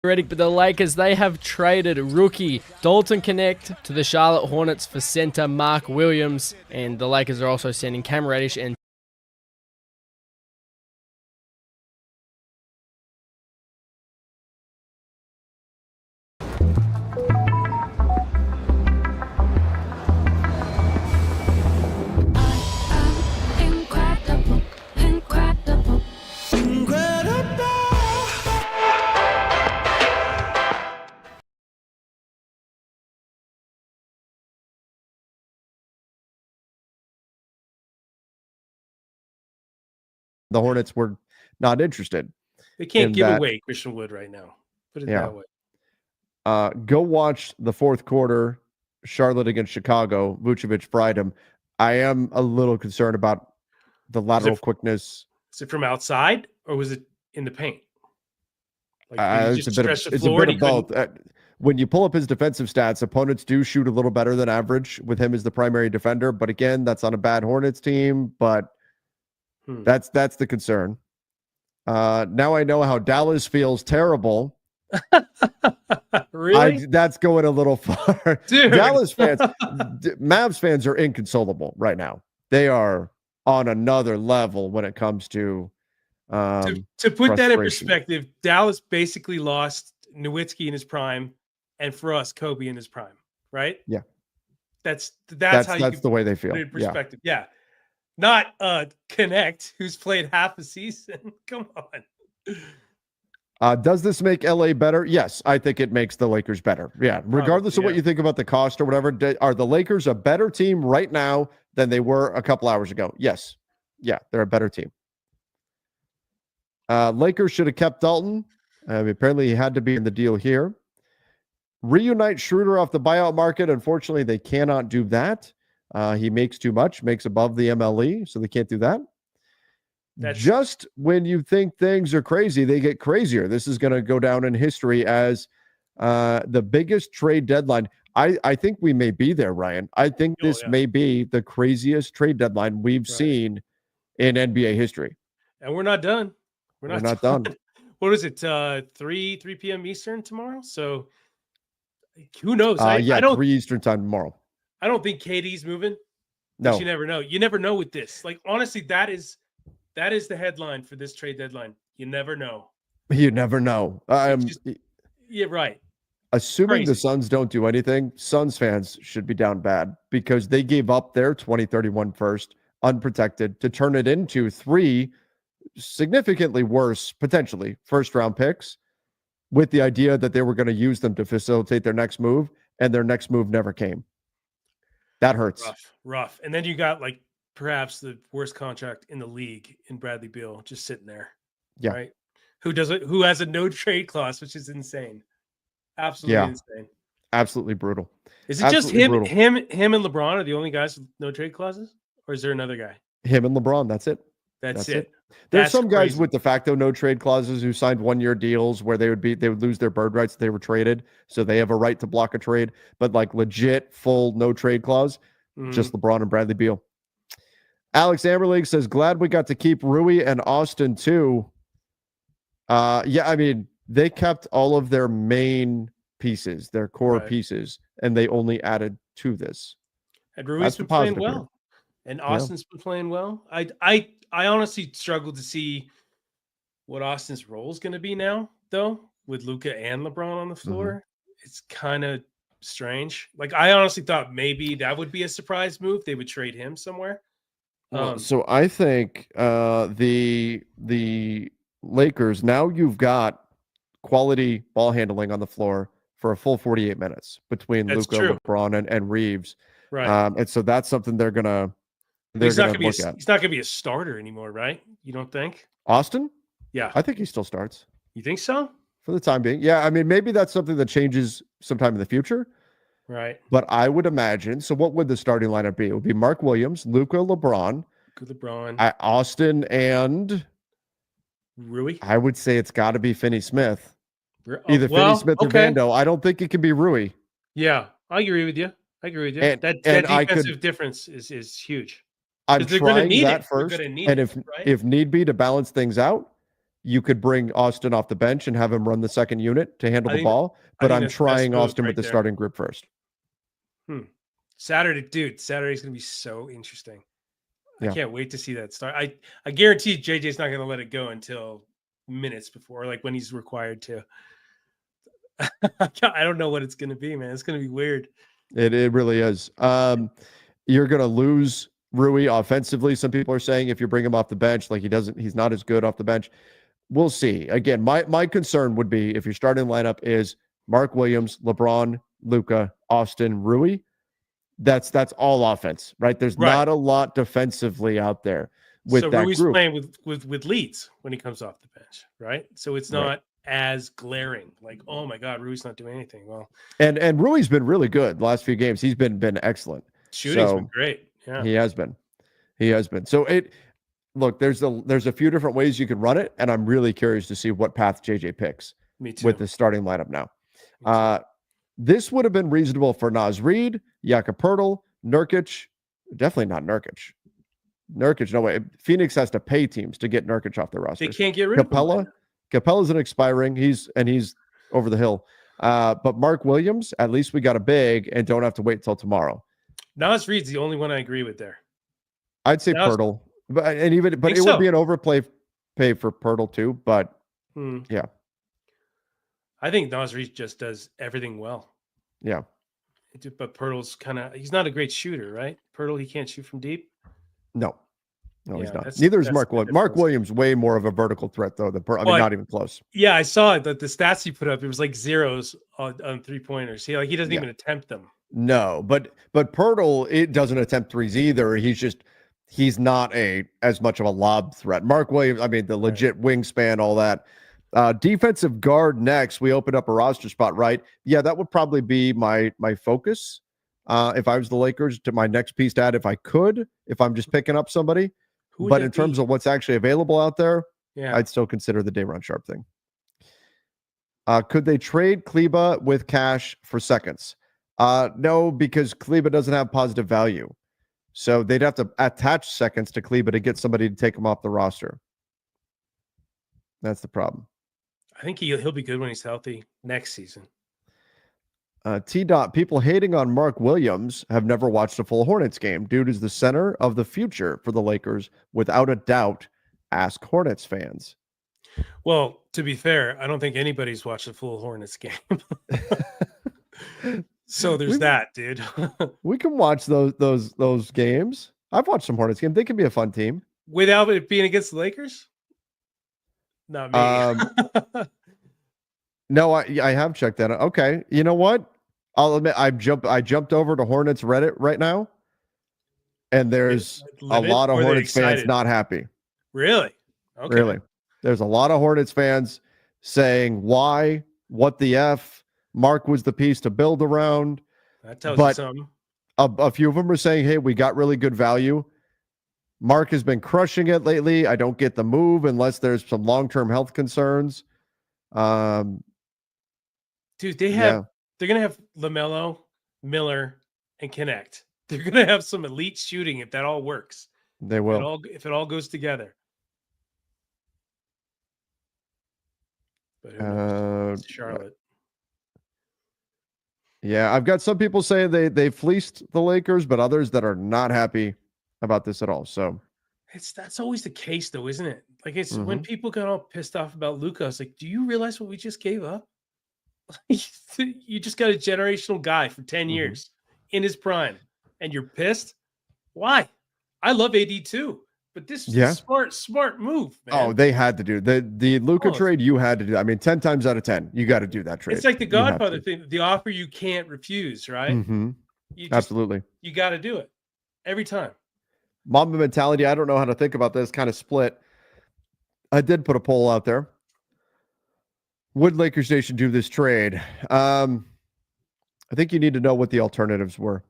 But the Lakers, they have traded rookie Dalton Connect to the Charlotte Hornets for center Mark Williams, and the Lakers are also sending Cam Reddish and the Hornets were not interested. They can't give away Christian Wood right now. Put it that way. Go watch the fourth quarter, Charlotte against Chicago. Vucevic fried him. I am a little concerned about the lateral quickness. Is it from outside or was it in the paint? It's a bit of both. When you pull up his defensive stats, opponents do shoot a little better than average with him as the primary defender. But again, that's on a bad Hornets team. But that's the concern. Now I know how Dallas feels terrible. Really? That's going a little far. Dude. Dallas fans, Mavs fans are inconsolable right now. They are on another level when it comes to put that in perspective. Dallas basically lost Nowitzki in his prime, and for us, Kobe in his prime. Right? Yeah. That's the way they feel. Put it in perspective. Yeah. Not Connect, who's played half a season. Come on. Does this make LA better? Yes, I think it makes the Lakers better. Yeah, regardless of what you think about the cost or whatever, are the Lakers a better team right now than they were a couple hours ago? Yes. Yeah, they're a better team. Lakers should have kept Dalton. Apparently, he had to be in the deal here. Reunite Schroeder off the buyout market. Unfortunately, they cannot do that. He makes too much, makes above the MLE, so they can't do that. Just when you think things are crazy, they get crazier. This is going to go down in history as the biggest trade deadline. I think we may be there, Ryan. I think this may be the craziest trade deadline we've seen in NBA history. And we're not done. We're not done. What is it? 3 p.m. Eastern tomorrow? So who knows? 3 Eastern time tomorrow. I don't think KD's moving. No. You never know. You never know with this. Like, honestly, that is the headline for this trade deadline. You never know. You never know. Yeah, right. Assuming the Suns don't do anything, Suns fans should be down bad because they gave up their 2031 first unprotected to turn it into 3 significantly worse, potentially first-round picks with the idea that they were going to use them to facilitate their next move, and their next move never came. That hurts. Rough. And then you got like perhaps the worst contract in the league in Bradley Beal just sitting there. Yeah. Right. Who has a no trade clause, which is insane. Absolutely insane. Absolutely brutal. Is it just him and LeBron are the only guys with no trade clauses? Or is there another guy? Him and LeBron. That's it. That's it. There's some guys with de facto no trade clauses who signed 1-year deals where they would lose their bird rights if they were traded. So they have a right to block a trade, but like legit full no trade clause, just LeBron and Bradley Beal. Alex Amberleague says, glad we got to keep Rui and Austin too. I mean, they kept all of their main pieces, their core pieces, and they only added to this. And Rui's been playing well. And Austin's been playing well. I honestly struggle to see what Austin's role is going to be now, though, with Luka and LeBron on the floor. It's kind of strange. Like, I honestly thought maybe that would be a surprise move. They would trade him somewhere. So I think the Lakers, now you've got quality ball handling on the floor for a full 48 minutes between Luka, LeBron, and Reeves. Right. And so that's something they're going to He's not going to be a starter anymore, right? You don't think? Austin? Yeah. I think he still starts. You think so? For the time being. Yeah, I mean, maybe that's something that changes sometime in the future. Right. But I would imagine, so what would the starting lineup be? It would be Mark Williams, Luka, LeBron. Austin, and Rui? I would say it's got to be Finney Smith. Either Finney Smith or Vando. I don't think it can be Rui. Yeah, I agree with you. That defensive difference is huge. I'm trying that first. And if need be to balance things out, you could bring Austin off the bench and have him run the second unit to handle the ball. But I'm trying Austin with the starting group first. Saturday's going to be so interesting. Yeah. I can't wait to see that start. I guarantee JJ's not going to let it go until minutes before, like when he's required to. I don't know what it's going to be, man. It's going to be weird. It really is. You're going to lose Rui offensively. Some people are saying if you bring him off the bench, like he's not as good off the bench. We'll see. Again, my concern would be if your starting lineup is Mark Williams, LeBron, Luka, Austin, Rui. That's all offense, right? There's not a lot defensively out there with that Rui's group. Playing with leads when he comes off the bench, right? So it's not as glaring. Like, oh my God, Rui's not doing anything. Well, and Rui's been really good the last few games. He's been excellent. Shooting's been great. Yeah, he has been. So look, there's a few different ways you could run it, and I'm really curious to see what path JJ picks. Me too. With the starting lineup now. This would have been reasonable for Naz Reid, Jakob Poeltl, Nurkic. Definitely not Nurkic. Nurkic, no way. Phoenix has to pay teams to get Nurkic off their roster. They can't get rid of him. Capella's an expiring. He's over the hill. But Mark Williams, at least we got a big and don't have to wait till tomorrow. Naz Reid's the only one I agree with there. I'd say Poeltl, but it would be an overpay pay for Poeltl too. But yeah. I think Naz Reid just does everything well. Yeah. But Poeltl's he's not a great shooter, right? Poeltl, he can't shoot from deep. No, he's not. Neither is Mark Williams. Mark Williams way more of a vertical threat though. Not even close. Yeah, I saw it. That the stats he put up, it was like zeros on 3-pointers. He doesn't even attempt them. No, but Poeltl, it doesn't attempt threes either. He's not as much of a lob threat. Mark Williams, the legit wingspan, all that. Defensive guard next. We opened up a roster spot, right? Yeah, that would probably be my focus. If I was the Lakers, to my next piece to add, if I'm just picking up somebody. But in terms of what's actually available out there, I'd still consider the Day'Ron Sharpe thing. Could they trade Kleba with cash for seconds? No, because Kleba doesn't have positive value. So they'd have to attach seconds to Kleba to get somebody to take him off the roster. That's the problem. I think he'll be good when he's healthy next season. T-Dot, people hating on Mark Williams have never watched a full Hornets game. Dude is the center of the future for the Lakers, without a doubt. Ask Hornets fans. Well, to be fair, I don't think anybody's watched a full Hornets game. So there's that, dude. We can watch those games. I've watched some Hornets games. They can be a fun team. Without it being against the Lakers? Not me. No, I have checked that out. Okay. You know what? I'll admit I jumped over to Hornets Reddit right now, and there's a lot of Hornets fans not happy. Really? Okay. Really. There's a lot of Hornets fans saying, why? What the F? Mark was the piece to build around. That tells you something. A few of them are saying, hey, we got really good value. Mark has been crushing it lately. I don't get the move unless there's some long-term health concerns. Dude, they're going to have LaMelo, Miller, and Connect. They're going to have some elite shooting if that all works. They will. If it all goes together. But who knows? Charlotte. Yeah, I've got some people saying they fleeced the Lakers, but others that are not happy about this at all. So that's always the case, though, isn't it? Like when people got all pissed off about Luka, I was like, do you realize what we just gave up? You just got a generational guy for 10 years in his prime, and you're pissed. Why? I love AD too, but this is a smart move, man. Oh, they had to do the Luka trade. You had to do. 10 times out of 10, you got to do that trade. It's like the Godfather thing, the offer you can't refuse, right? Mm-hmm. Absolutely. You got to do it every time. Mamba mentality. I don't know how to think about this. Kind of split. I did put a poll out there. Would Lakers Nation do this trade? I think you need to know what the alternatives were.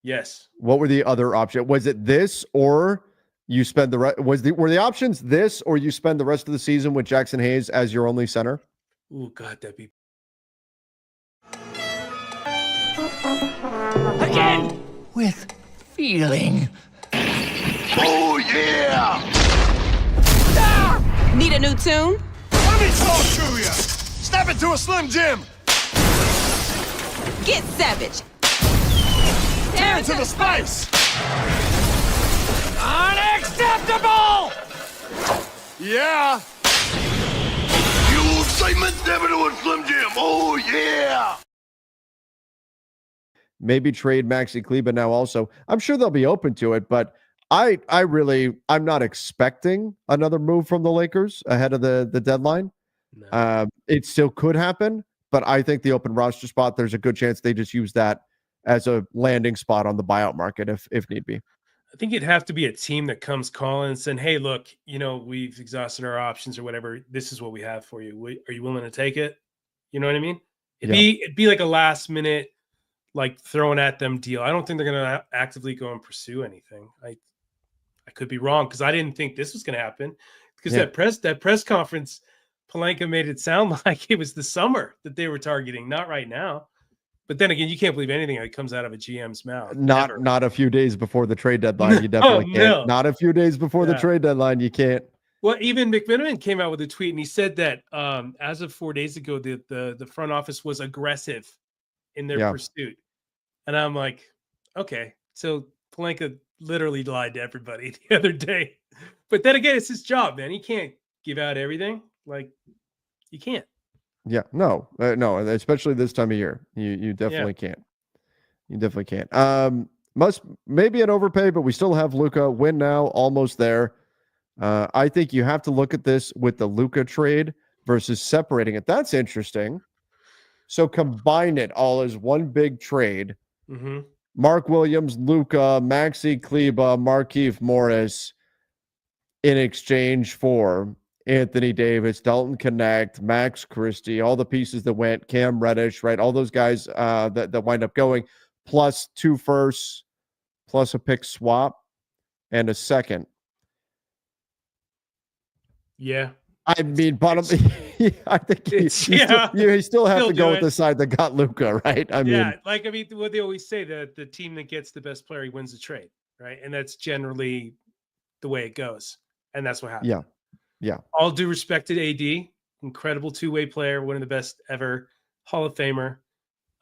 Yes. What were the other options? Was it this, or you spend the rest? Were the options this, or you spend the rest of the season with Jackson Hayes as your only center? Oh God, that'd be again with feeling. Oh yeah! Ah! Need a new tune? Let me talk to you. Snap it to a Slim Jim. Get savage. Tear it to the spice. Unacceptable! Yeah. You excitement, snap it to a Slim Jim. Oh, yeah. Maybe trade Maxi Kleba now also. I'm sure they'll be open to it, but I'm not expecting another move from the Lakers ahead of the deadline. No. It still could happen, but I think the open roster spot, there's a good chance they just use that as a landing spot on the buyout market if need be. I think it'd have to be a team that comes calling and saying, hey, look, we've exhausted our options or whatever. This is what we have for you. Are you willing to take it? You know what I mean? It'd be like a last minute, like throwing at them deal. I don't think they're going to actively go and pursue anything. I could be wrong because I didn't think this was going to happen because that press conference, Pelinka made it sound like it was the summer that they were targeting, not right now. But then again, you can't believe anything that comes out of a GM's mouth. Not a few days before the trade deadline. You definitely can't. No. Not a few days before the trade deadline. You can't. Well, even McMenamin came out with a tweet and he said that as of 4 days ago, the front office was aggressive in their pursuit. And I'm like, okay, so Pelinka literally lied to everybody the other day. But then again, it's his job, man. He can't give out everything. Like, you can't. Yeah, no, especially this time of year. You definitely can't. You definitely can't. Maybe an overpay, but we still have Luka. Win now, almost there. I think you have to look at this with the Luka trade versus separating it. That's interesting. So combine it all as one big trade. Mm-hmm. Mark Williams, Luka, Maxi Kleba, Markieff Morris in exchange for Anthony Davis, Dalton Connect, Max Christie, all the pieces that went, Cam Reddish, right? All those guys that wind up going, plus 2 firsts, plus a pick swap, and a second. Yeah. I mean, bottom. I think you still have to go with the side that got Luka, right? I mean, what they always say, that the team that gets the best player wins the trade, right? And that's generally the way it goes, and that's what happened. Yeah. All due respect to AD, incredible two-way player, one of the best ever, Hall of Famer.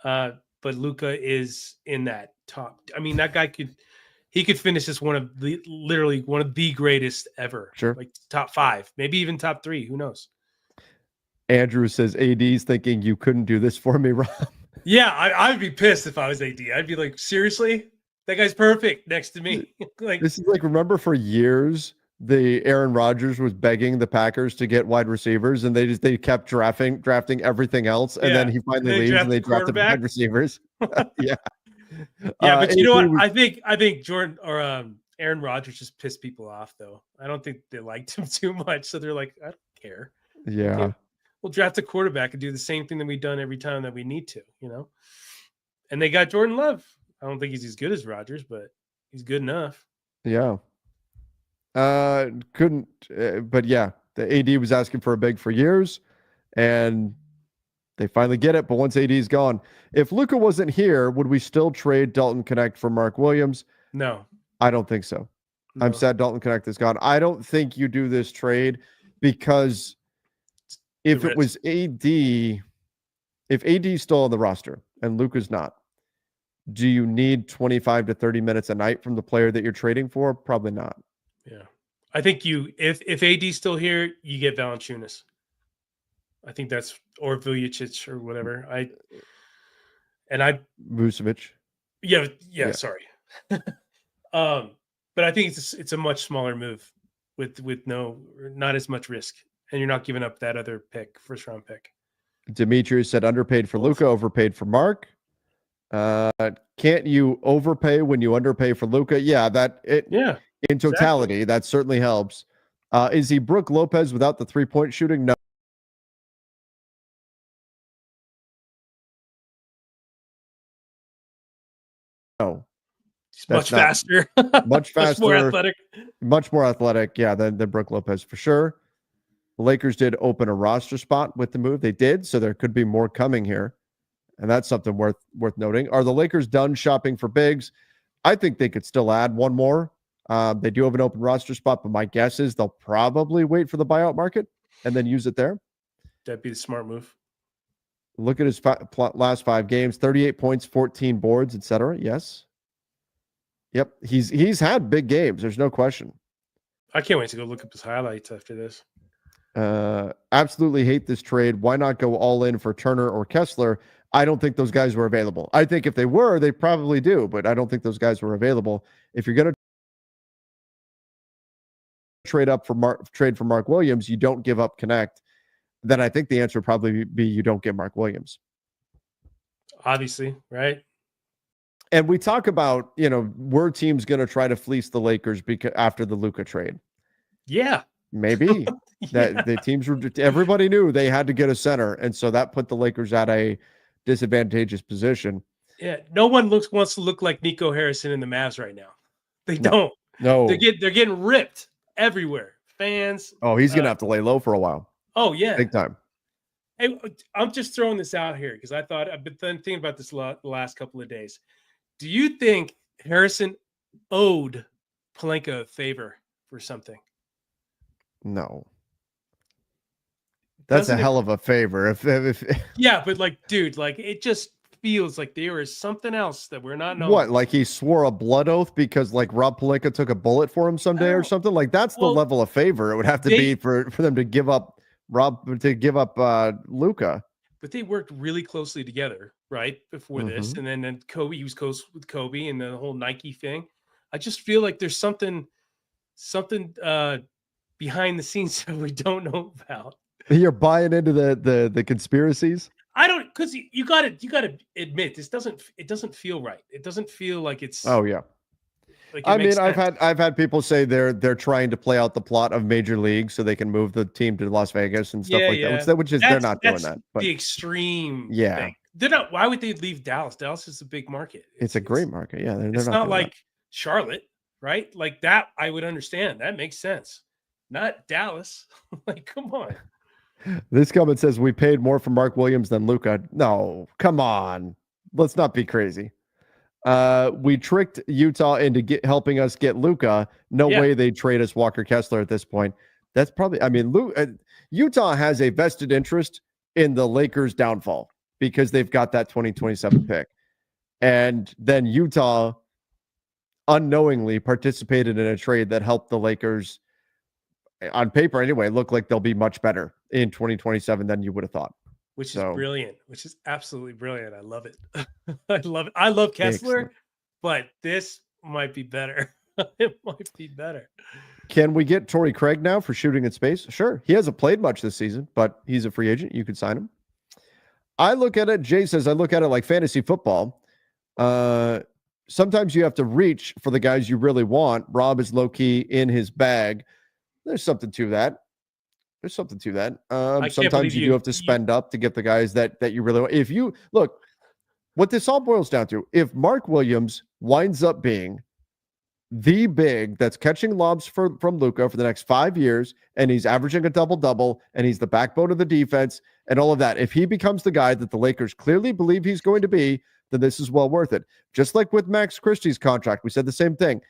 But Luka is in that top. I mean, that guy could finish as literally one of the greatest ever. Sure. Like top 5, maybe even top 3. Who knows? Andrew says AD's thinking you couldn't do this for me, Rob. Yeah, I'd be pissed if I was AD. I'd be like, seriously? That guy's perfect next to me. This is like, remember for years, the Aaron Rodgers was begging the Packers to get wide receivers, and they kept drafting everything else, and then he finally leaves and they drafted wide receivers. Yeah. But you know what? I think Jordan or Aaron Rodgers just pissed people off, though. I don't think they liked him too much, so they're like, I don't care. Yeah. Okay. We'll draft a quarterback and do the same thing that we've done every time that we need to, And they got Jordan Love. I don't think he's as good as Rodgers, but he's good enough. Yeah. But yeah, the AD was asking for a big for years, and they finally get it. But once AD is gone, if Luka wasn't here, would we still trade Dalton Connect for Mark Williams? No, I don't think so. No. I'm sad Dalton Connect is gone. I don't think you do this trade because if it was AD, if AD is still on the roster and Luka's not, do you need 25 to 30 minutes a night from the player that you're trading for? Probably not. Yeah. I think if AD's still here, you get Valanciunas. I think that's, or Vujacic or whatever. Vucevic. Yeah. Sorry. But I think it's a much smaller move with not as much risk, and you're not giving up that other first round pick. Demetrius said underpaid for Luka, overpaid for Mark. Can't you overpay when you underpay for Luka? Yeah, in totality, exactly. That certainly helps. Is he Brook Lopez without the 3-point shooting? No. No. He's much faster. Much faster. Much more athletic. Yeah, than Brook Lopez for sure. The Lakers did open a roster spot with the move. They did, so there could be more coming here. And that's something worth noting. Are the Lakers done shopping for bigs? I think they could still add one more. They do have an open roster spot, but my guess is they'll probably wait for the buyout market. and then use it there. That'd be the smart move. Look at his last 5 games, 38 points, 14 boards, etc. Yes. Yep. He's had big games. There's no question. I can't wait to go look up his highlights after this. Absolutely hate this trade. Why not go all in for Turner or Kessler? I don't think those guys were available. I think if they were, they probably do, but I don't think those guys were available. If you're going to trade for Mark Williams, you don't give up Connect. Then I think the answer would probably be you don't get Mark Williams. Obviously, right? And we talk about, were teams going to try to fleece the Lakers after the Luka trade? Yeah. Maybe. That the teams were, everybody knew they had to get a center, and so that put the Lakers at a disadvantageous position. Yeah, no one wants to look like Nico Harrison in the Mavs right now. They don't. No, they're getting ripped everywhere. Fans. Oh, he's gonna have to lay low for a while. Oh yeah, big time. Hey, I'm just throwing this out here because I've been thinking about this the last couple of days. Do you think Harrison owed Pelinka a favor for something? No. That's a hell of a favor. If yeah, but dude, it just feels like there is something else that we're not knowing. What, like he swore a blood oath because Rob Pelinka took a bullet for him someday or something? That's the level of favor it would have to be for them to give up Luka. But they worked really closely together, right? Before this. And then Kobe, he was close with Kobe and the whole Nike thing. I just feel like there's something behind the scenes that we don't know about. You're buying into the conspiracies? I don't, because you gotta admit it doesn't feel right. It doesn't feel like it's I've had people say they're trying to play out the plot of Major League so they can move the team to Las Vegas and stuff that. Which is they're not doing that. But the extreme thing. They're not. Why would they leave Dallas? Dallas is a big market. It's a great market. Yeah, it's not like Charlotte, right? Like that, I would understand. That makes sense. Not Dallas. Come on. This comment says we paid more for Mark Williams than Luka. No, come on. Let's not be crazy. We tricked Utah into helping us get Luka. No way they trade us Walker Kessler at this point. That's probably, Utah has a vested interest in the Lakers' downfall because they've got that 2027 pick. And then Utah unknowingly participated in a trade that helped the Lakers, on paper anyway, look like they'll be much better in 2027 than you would have thought. Which is brilliant, which is absolutely brilliant. I love it. I love it. I love Kessler, excellent. But this might be better. It might be better. Can we get Torrey Craig now for shooting in space? Sure. He hasn't played much this season, but he's a free agent. You could sign him. I look at it, Jay says, I look at it like fantasy football. Sometimes you have to reach for the guys you really want. Rob is low-key in his bag. There's something to that. Sometimes you do have to spend up to get the guys that you really want. If you look, what this all boils down to, if Mark Williams winds up being the big that's catching lobs from Luka for the next 5 years, and he's averaging a double-double, and he's the backbone of the defense and all of that, if he becomes the guy that the Lakers clearly believe he's going to be, then this is well worth it. Just like with Max Christie's contract, we said the same thing.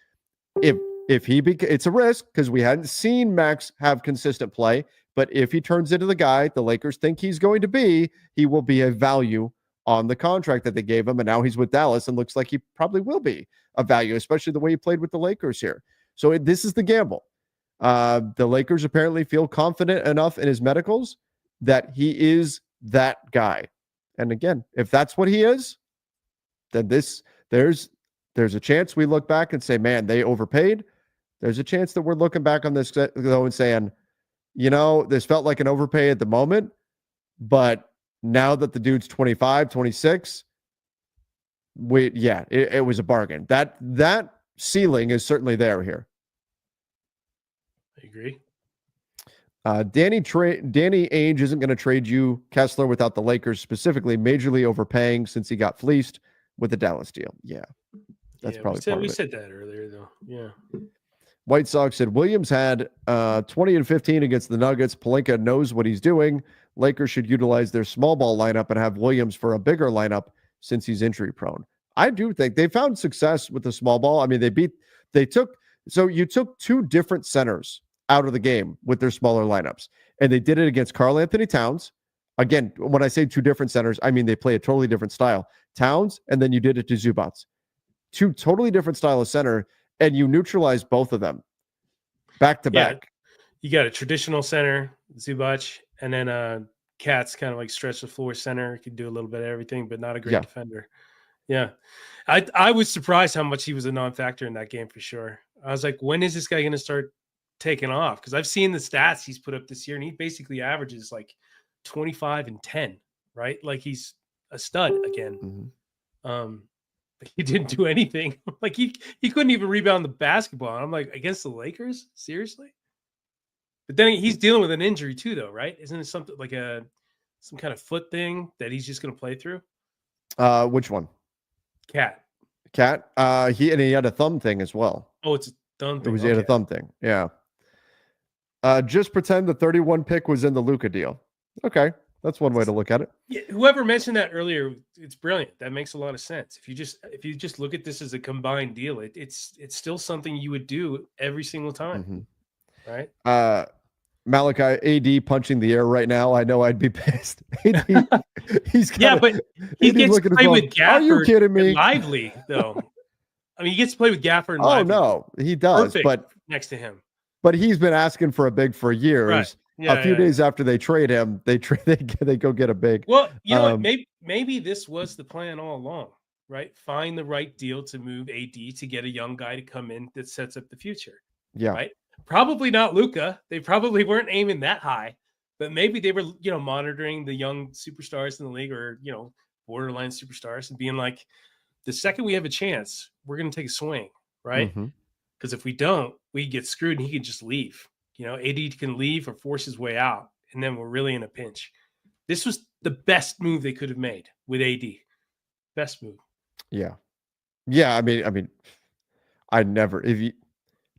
If he it's a risk because we hadn't seen Max have consistent play, but if he turns into the guy the Lakers think he's going to be, he will be a value on the contract that they gave him, and now he's with Dallas and looks like he probably will be a value, especially the way he played with the Lakers here. So this is the gamble. The Lakers apparently feel confident enough in his medicals that he is that guy. And again, if that's what he is, then there's a chance we look back and say, man, they overpaid. There's a chance that we're looking back on this though and saying, this felt like an overpay at the moment, but now that the dude's 25, 26, it was a bargain. That ceiling is certainly there here. I agree. Danny Ainge isn't going to trade you Kessler without the Lakers specifically majorly overpaying since he got fleeced with the Dallas deal. Yeah, that's probably part of it. We said that earlier, though. Yeah. White Sox said Williams had 20 and 15 against the Nuggets. Pelinka knows what he's doing. Lakers should utilize their small ball lineup and have Williams for a bigger lineup since he's injury prone. I do think they found success with the small ball. I mean, you took two different centers out of the game with their smaller lineups. And they did it against Karl Anthony Towns. Again, when I say two different centers, I mean they play a totally different style. Towns, and then you did it to Zubats. Two totally different style of center, and you neutralized both of them back to back. You got a traditional center, Zubac, and then Kat's kind of like stretch the floor center. Can do a little bit of everything, but not a great defender. Yeah. I was surprised how much he was a non-factor in that game for sure. I was like, when is this guy going to start taking off? Because I've seen the stats he's put up this year, and he basically averages like 25 and 10, right? Like he's a stud again. But he didn't do anything. Like he couldn't even rebound the basketball. And I'm like, against the Lakers? Seriously? But then he's dealing with an injury too, though, right? Isn't it something like some kind of foot thing that he's just going to play through? Which one? Cat. He had a thumb thing as well. Oh, it's a thumb thing. He had a thumb thing. Yeah. Just pretend the 31 pick was in the Luka deal. Okay. That's one way to look at it. Yeah, whoever mentioned that earlier, it's brilliant. That makes a lot of sense. If you just look at this as a combined deal, it's still something you would do every single time. Right? Malachi, AD punching the air right now. I know I'd be pissed. AD, but he gets to play with Gafford. Are you kidding me? Lively though. I mean, he gets to play with Gafford. And Lively. No, he does. Perfect but next to him. But he's been asking for a big for years. Right. Yeah, a few days after they trade him, they go get a big. Well, you know what? Maybe this was the plan all along, right? Find the right deal to move AD to get a young guy to come in that sets up the future. Yeah. Right. Probably not Luka. They probably weren't aiming that high, but maybe they were, monitoring the young superstars in the league or, borderline superstars and being like, the second we have a chance, we're going to take a swing. Right. Because if we don't, we get screwed and he can just leave. AD can leave or force his way out, and then we're really in a pinch. This was the best move they could have made with AD. Best move. Yeah. I mean,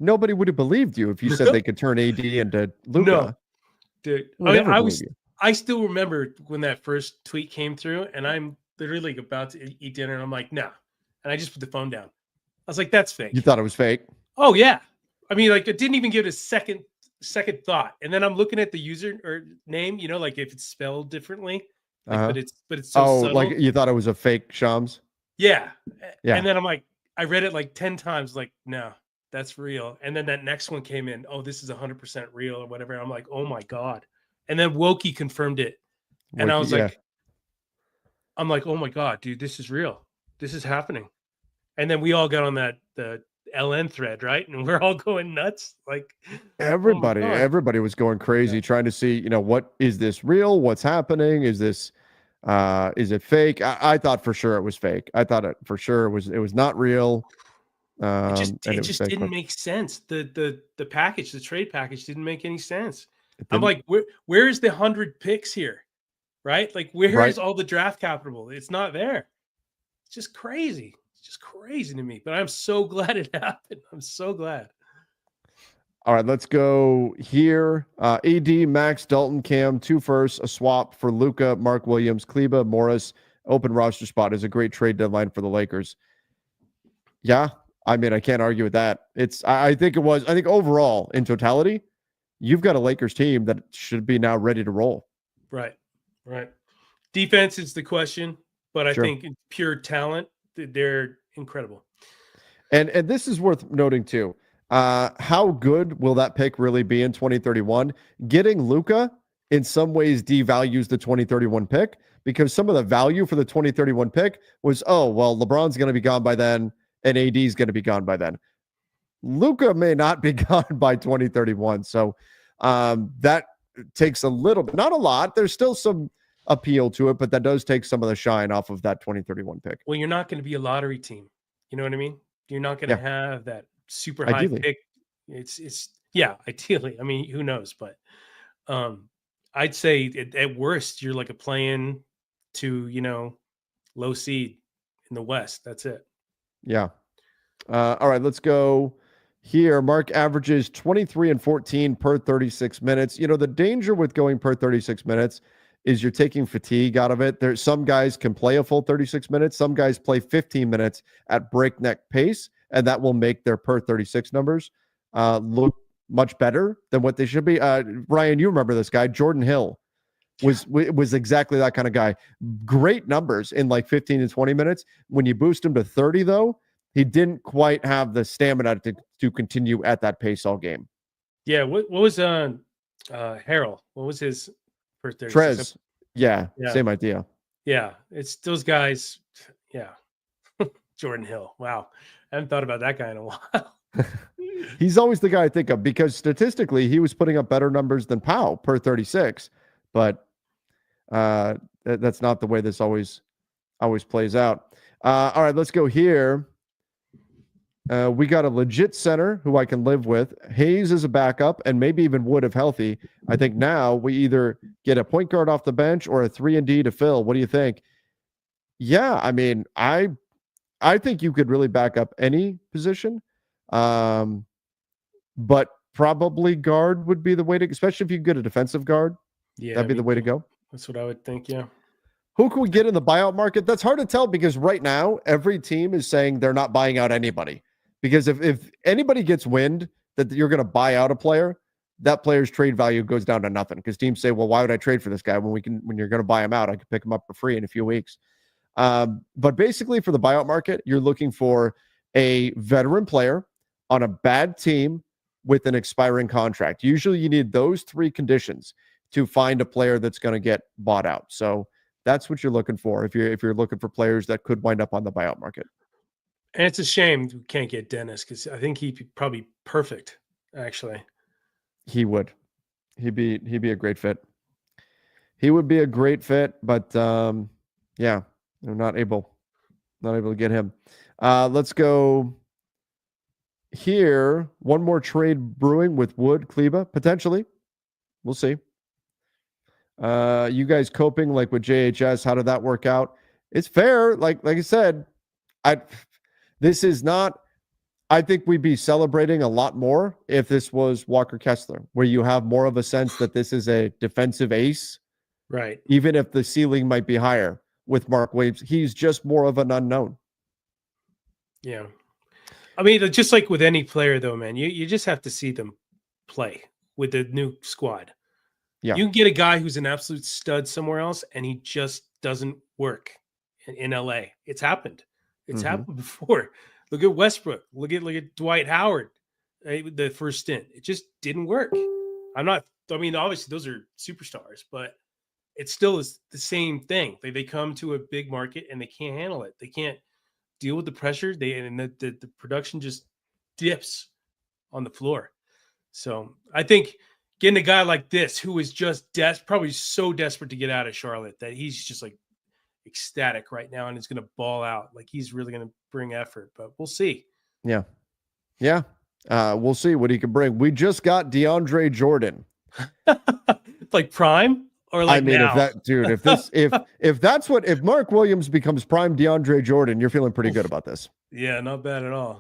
nobody would have believed you if you said they could turn AD into Luka. No, dude. I still remember when that first tweet came through, and I'm literally about to eat dinner, and I'm like, no. And I just put the phone down. I was like, that's fake. You thought it was fake? Oh, yeah. I mean, like, it didn't even give it a second thought, and then I'm looking at the user or name, like if it's spelled differently, but it's so subtle. Like you thought it was a fake Shams. Yeah. And then I'm like, I read it like 10 times, like, no, that's real. And then that next one came in, oh, this is 100% real or whatever. I'm like, oh my god. And then Wokey confirmed it, and I was like, I'm like, oh my god, dude, this is real. This is happening. And then we all got on the LN thread, right? And we're all going nuts. Like everybody was going crazy trying to see, what is this real? What's happening? Is this is it fake? I thought for sure it was fake. I thought it for sure it was not real. It just didn't make sense. The package, the trade package didn't make any sense. I'm like, where is the 100 picks here? Right? Like where is all the draft capital? It's not there. It's just crazy. Just crazy to me, but I'm so glad it happened. I'm so glad. All right, let's go here. AD, Max, Dalton, Cam, 2 firsts, a swap for Luka, Mark Williams, Kleba, Morris, open roster spot is a great trade deadline for the Lakers. Yeah, I mean, I can't argue with that. I think overall, in totality, you've got a Lakers team that should be now ready to roll. Right. Defense is the question, but I think in pure talent, they're incredible. And this is worth noting too. How good will that pick really be in 2031? Getting Luka in some ways devalues the 2031 pick because some of the value for the 2031 pick was, LeBron's going to be gone by then and AD is going to be gone by then. Luka may not be gone by 2031. So that takes a little bit, not a lot. There's still some appeal to it, but that does take some of the shine off of that 2031 pick. Well, you're not going to be a lottery team. You know what I mean? You're not going to have that super high pick. It's ideally. I mean, who knows? But I'd say at worst, you're like a play-in to, low seed in the West. That's it. Yeah. All right, let's go here. Mark averages 23 and 14 per 36 minutes. The danger with going per 36 minutes is you're taking fatigue out of it. There's some guys can play a full 36 minutes. Some guys play 15 minutes at breakneck pace, and that will make their per 36 numbers look much better than what they should be. Ryan, you remember this guy, Jordan Hill was exactly that kind of guy. Great numbers in like 15 to 20 minutes. When you boost him to 30 though, he didn't quite have the stamina to continue at that pace all game. Yeah. What was Harrell? What was his birthday? Trez. Yeah, same idea. Yeah. It's those guys. Yeah. Jordan Hill. Wow. I haven't thought about that guy in a while. He's always the guy I think of because statistically he was putting up better numbers than Powell per 36, but that's not the way this always plays out. All right, let's go here. We got a legit center who I can live with. Hayes is a backup and maybe even Wood if healthy. I think now we either get a point guard off the bench or a 3-and-D to fill. What do you think? Yeah, I mean, I think you could really back up any position. But probably guard would be the way to, especially if you get a defensive guard. Yeah, that'd be the way to go. That's what I would think. Yeah. Who can we get in the buyout market? That's hard to tell because right now every team is saying they're not buying out anybody. Because if anybody gets wind that you're going to buy out a player, that player's trade value goes down to nothing. Because teams say, well, why would I trade for this guy when you're going to buy him out? I can pick him up for free in a few weeks. But basically for the buyout market, you're looking for a veteran player on a bad team with an expiring contract. Usually you need those three conditions to find a player that's going to get bought out. So that's what you're looking for if you're looking for players that could wind up on the buyout market. And it's a shame we can't get Dennis because I think he'd be probably perfect, actually. He would. He'd be a great fit. He would be a great fit, but yeah, they're not able to get him. Let's go here. One more trade brewing with Wood, Kleba, potentially. We'll see. You guys coping like with JHS? How did that work out? It's fair. Like I said, this is not. I think we'd be celebrating a lot more if this was Walker Kessler, where you have more of a sense that this is a defensive ace, right? Even if the ceiling might be higher with Mark Williams, he's just more of an unknown. Yeah, I mean, just like with any player, though, man, you just have to see them play with the new squad. Yeah, you can get a guy who's an absolute stud somewhere else, and he just doesn't work in LA. It's happened. It's happened before. Look at Westbrook. Look at Dwight Howard, the first stint. It just didn't work. I mean, obviously those are superstars, but it still is the same thing. They come to a big market and they can't handle it. They can't deal with the pressure. And the production just dips on the floor. So I think getting a guy like this who is just probably so desperate to get out of Charlotte that he's just like ecstatic right now and is going to ball out. Like he's really going to bring effort, but we'll see. Yeah. We'll see what he can bring. We just got DeAndre Jordan. Like prime or like, I mean, now? if that's what, if Mark Williams becomes prime DeAndre Jordan, you're feeling pretty good about this. Yeah. Not bad at all.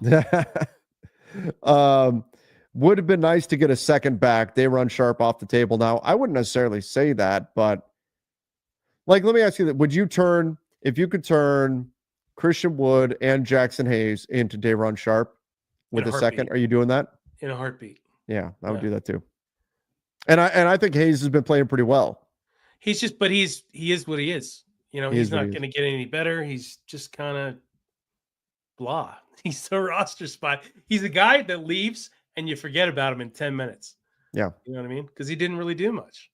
Would have been nice to get a second back. They run Sharp off the table now. I wouldn't necessarily say that, but like, let me ask you that. Would you turn, if you could turn Christian Wood and Jackson Hayes into Day'Ron Sharp with a second, are you doing that? In a heartbeat. Yeah, I would do that too. And I think Hayes has been playing pretty well. He is what he is. You know, he's not going to get any better. He's just kind of blah. He's a roster spot. He's a guy that leaves and you forget about him in 10 minutes. Yeah. You know what I mean? Because he didn't really do much.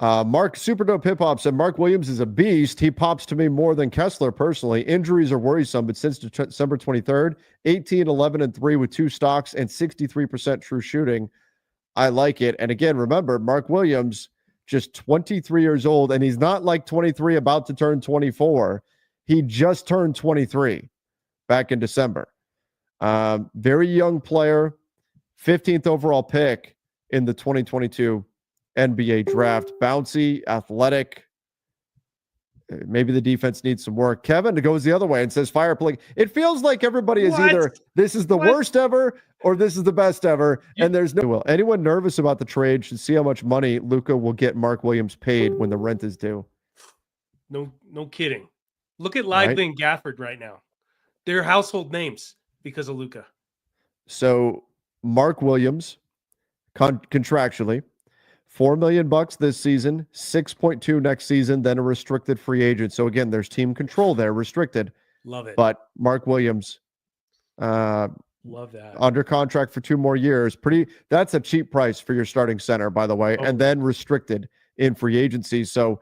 Mark Superdope Hip Hop said Mark Williams is a beast. He pops to me more than Kessler personally. Injuries are worrisome, but since December 23rd, 18, 11, and 3 with 2 stocks and 63% true shooting. I like it. And again, remember, Mark Williams, just 23 years old, and he's not like 23 about to turn 24. He just turned 23 back in December. Very young player, 15th overall pick in the 2022 NBA draft. Bouncy, athletic. Maybe the defense needs some work. Kevin goes the other way and says fire play. It feels like everybody is either this is the worst ever or this is the best ever. And there's no will. Anyone nervous about the trade should see how much money Luka will get Mark Williams paid when the rent is due. No kidding. Look at Lively and Gafford right now. They're household names because of Luka. So Mark Williams, contractually, $4 million this season, 6.2 next season, then a restricted free agent. So again, there's team control there, restricted. Love it. But Mark Williams, love that. Under contract for 2 more years. That's a cheap price for your starting center, by the way, and then restricted in free agency. So,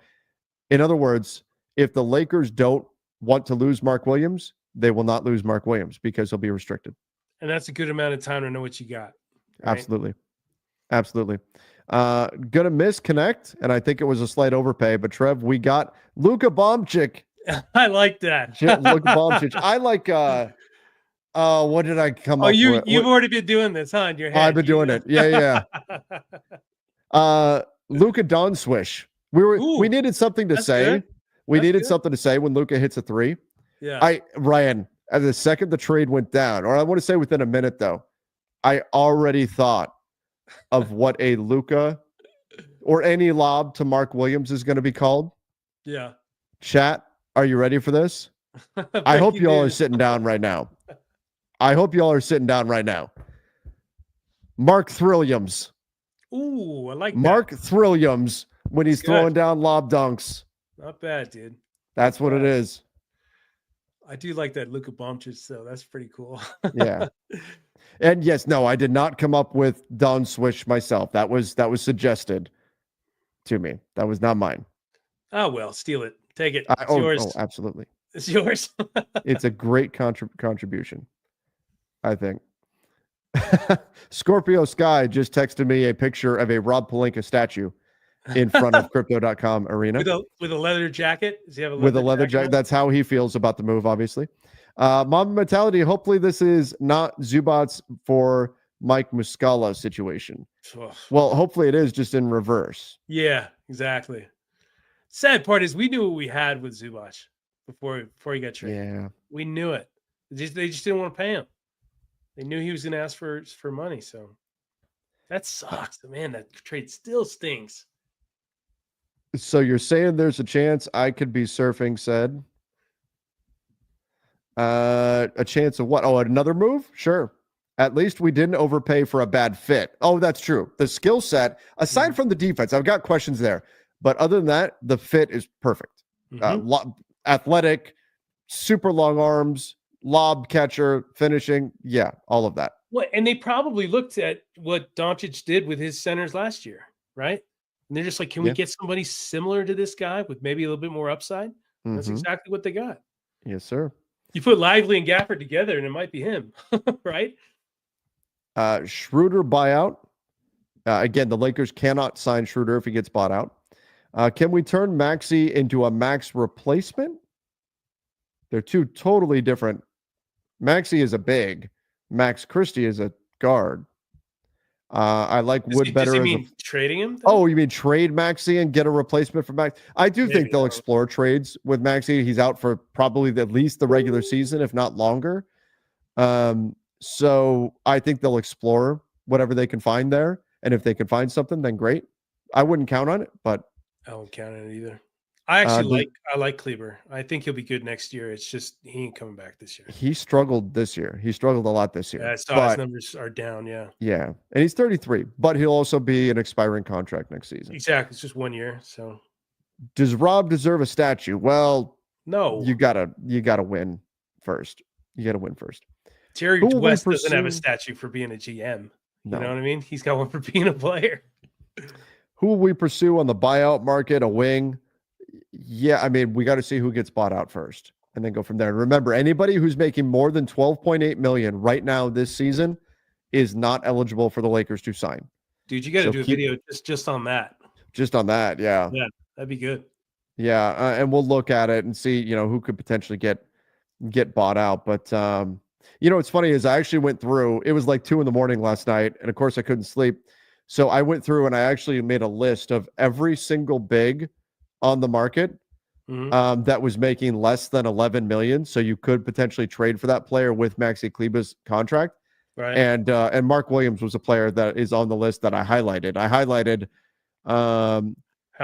in other words, if the Lakers don't want to lose Mark Williams, they will not lose Mark Williams because he'll be restricted. And that's a good amount of time to know what you got. Right? Absolutely. Gonna miss Connect, and I think it was a slight overpay, but Trev, we got Luka Bomčić. I like that. Luka Bomčić. I like what did I come up with? You've already been doing this, huh? In your head. I've been doing it. Yeah. Luka Doncic. We needed something to say. Good. We needed something to say when Luka hits a 3. Yeah. Ryan, at the second the trade went down, or I want to say within a minute though, I already thought of what a Luka or any lob to Mark Williams is going to be called. Yeah. Chat, are you ready for this? I hope you all are sitting down right now. Mark Thrilliams. Ooh, I like that. Mark Thrilliams when he's throwing down lob dunks. Not bad, dude. That's what it is. I do like that Luka Bomčić, so that's pretty cool. Yeah. And yes, no, I did not come up with Don Swish myself. That was suggested to me. That was not mine. Oh, well, steal it. Take it. It's yours. Oh, absolutely. It's yours. It's a great contribution, I think. Scorpio Sky just texted me a picture of a Rob Pelinka statue in front of crypto.com arena with a leather jacket. Does he have a leather jacket? That's how he feels about the move, obviously. Mama Mentality, hopefully this is not Zubats for Mike Muscala situation. Well, hopefully it is, just in reverse. Yeah, exactly. Sad part is we knew what we had with Zubac before he got traded. Yeah. We knew it. They just didn't want to pay him. They knew he was going to ask for money, so that sucks. Man, that trade still stinks. So you're saying there's a chance I could be surfing said? A chance of what? Oh, another move? Sure. At least we didn't overpay for a bad fit. Oh, that's true. The skill set, aside from the defense, I've got questions there. But other than that, the fit is perfect. Athletic, super long arms, lob catcher, finishing. Yeah, all of that. Well, and they probably looked at what Doncic did with his centers last year, right? And they're just like, can we get somebody similar to this guy with maybe a little bit more upside? That's exactly what they got. Yes, sir. You put Lively and Gafford together, and it might be him, right? Schroeder buyout. Again, the Lakers cannot sign Schroeder if he gets bought out. Can we turn Maxey into a Max replacement? They're two totally different. Maxey is a big. Max Christie is a guard. I like Wood better. Does he mean trading him? Oh, you mean trade Maxey and get a replacement for Max? I do think they'll explore trades with Maxey. He's out for probably at least the regular season, if not longer. So I think they'll explore whatever they can find there. And if they can find something, then great. I wouldn't count on it, but I won't count on it either. I actually like Kleber. I think he'll be good next year. It's just he ain't coming back this year. He struggled this year. He struggled a lot this year. Yeah, his numbers are down. Yeah. Yeah, and he's 33, but he'll also be an expiring contract next season. Exactly. It's just 1 year. So, does Rob deserve a statue? Well, no. You gotta win first. Jerry West doesn't have a statue for being a GM. No. You know what I mean? He's got one for being a player. Who will we pursue on the buyout market? A wing? Yeah, I mean, we got to see who gets bought out first and then go from there. And remember, anybody who's making more than $12.8 million right now this season is not eligible for the Lakers to sign. Dude, you got to do a video just on that. Just on that, yeah. Yeah, that'd be good. Yeah, and we'll look at it and see, who could potentially get bought out. But what's funny is I actually went through. It was like 2 a.m. last night, and of course I couldn't sleep. So I went through and I actually made a list of every single big on the market that was making less than 11 million. So you could potentially trade for that player with Maxi Kleber's contract. Right. And Mark Williams was a player that is on the list that I highlighted. How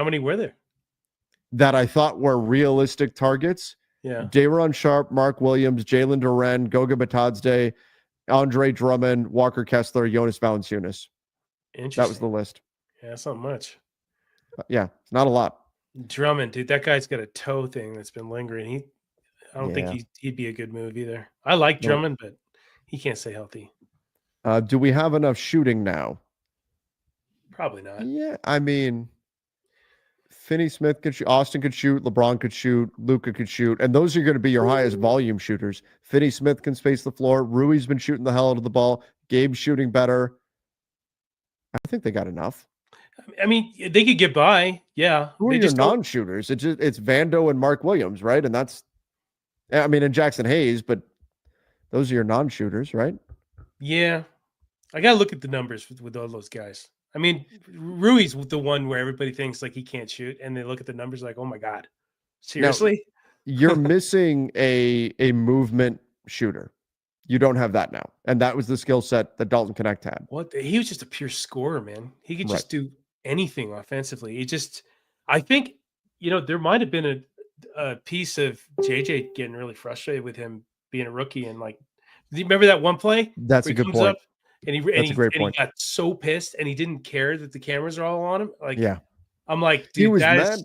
many were there? That I thought were realistic targets. Yeah. Day'Ron Sharpe, Mark Williams, Jalen Duren, Goga Batadze, Andre Drummond, Walker Kessler, Jonas Valanciunas. Interesting. That was the list. Yeah, that's not much. Yeah, it's not a lot. Drummond, dude, that guy's got a toe thing that's been lingering. I don't think he'd be a good move either. I like Drummond, but he can't stay healthy. Do we have enough shooting now? Probably not. Yeah, I mean, Finney Smith could shoot, Austin could shoot, LeBron could shoot, Luka could shoot, and those are going to be your highest volume shooters. Finney Smith can space the floor. Rui's been shooting the hell out of the ball. Gabe's shooting better. I think they got enough. I mean, they could get by. Yeah. Who are your non-shooters? It's Vando and Mark Williams, right? And and Jackson Hayes, but those are your non-shooters, right? Yeah. I got to look at the numbers with all those guys. I mean, Rui's the one where everybody thinks like he can't shoot, and they look at the numbers like, oh my God, seriously? Now, you're missing a movement shooter. You don't have that now. And that was the skill set that Dalton Connect had. What? He was just a pure scorer, man. He could just do anything offensively. I think, there might have been a piece of JJ getting really frustrated with him being a rookie. And like, do you remember that one play? That's a good point. And he got so pissed and he didn't care that the cameras are all on him. Like, yeah, I'm like, dude, that's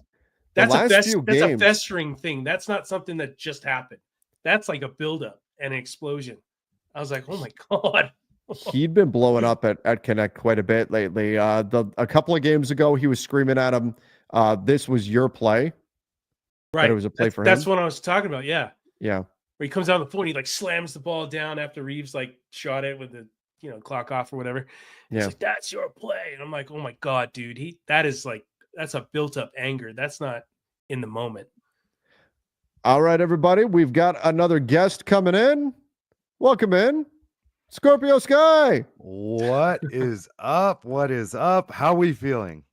a festering thing. That's not something that just happened. That's like a buildup and an explosion. I was like, oh my God. He'd been blowing up at Connect quite a bit lately. A couple of games ago, he was screaming at him, this was your play. Right. It was a play for him. That's what I was talking about. Yeah. Yeah. Where he comes down the floor and he like slams the ball down after Reeves like shot it with the clock off or whatever. He's like, that's your play. And I'm like, oh my God, dude. That's a built up anger. That's not in the moment. All right, everybody. We've got another guest coming in. Welcome in, Scorpio Sky. What is up? What is up? How we feeling?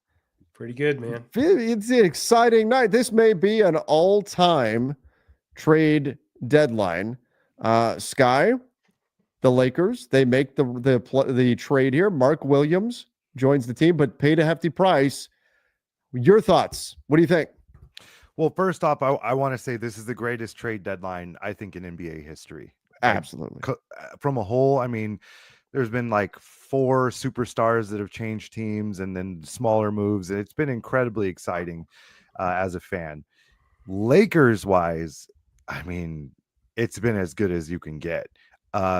Pretty good, man. It's an exciting night. This may be an all-time trade deadline. Sky, the Lakers, they make the trade here. Mark Williams joins the team, but paid a hefty price. Your thoughts? What do you think? Well, first off, I want to say this is the greatest trade deadline, I think, in NBA history. Absolutely. From a whole, I mean, there's been like 4 superstars that have changed teams and then smaller moves. It's been incredibly exciting as a fan. Lakers wise, I mean, it's been as good as you can get.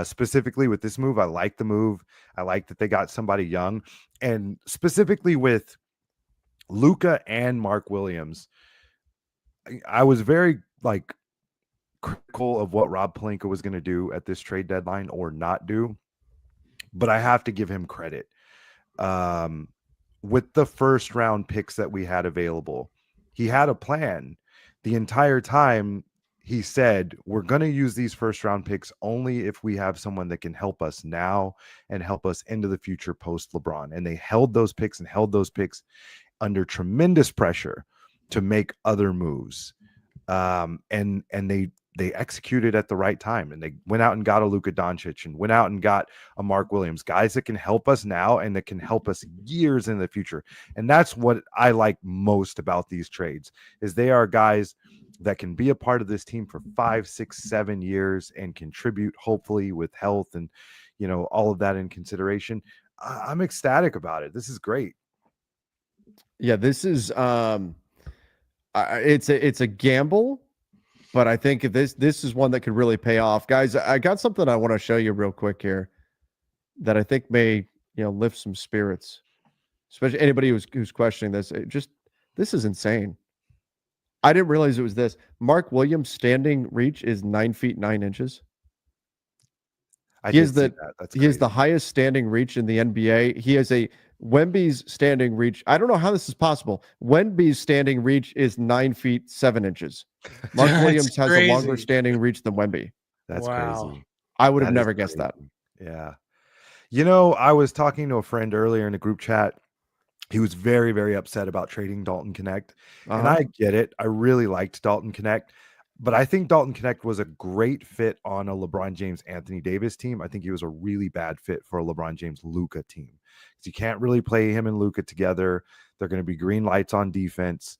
Specifically with this move, I like the move. I like that they got somebody young, and specifically with Luka and Mark Williams, I was very critical of what Rob Pelinka was going to do at this trade deadline or not do, but I have to give him credit. With the first round picks that we had available, he had a plan the entire time. He said, we're going to use these first round picks only if we have someone that can help us now and help us into the future post LeBron. And they held those picks under tremendous pressure to make other moves. And they executed at the right time, and they went out and got a Luka Doncic and went out and got a Mark Williams, guys that can help us now and that can help us years in the future. And that's what I like most about these trades, is they are guys that can be a part of this team for 5, 6, 7 years and contribute, hopefully with health and, all of that in consideration. I'm ecstatic about it. This is great. Yeah, this is, it's a gamble, but I think this is one that could really pay off. Guys, I got something I want to show you real quick here that I think may, lift some spirits, especially anybody who's questioning this. This is insane. I didn't realize it was this. Mark Williams' standing reach is 9 feet 9 inches. He is the highest standing reach in the NBA. He has Wemby's standing reach. I don't know how this is possible. Wemby's standing reach is 9 feet 7 inches. Mark Williams has a longer standing reach than Wemby. That's crazy. I would have never guessed that. Yeah. I was talking to a friend earlier in a group chat. He was very, very upset about trading Dalton Connect. And I get it. I really liked Dalton Connect. But I think Dalton Connect was a great fit on a LeBron James, Anthony Davis team. I think he was a really bad fit for a LeBron James, Luka team. Because you can't really play him and Luka together. They're going to be green lights on defense.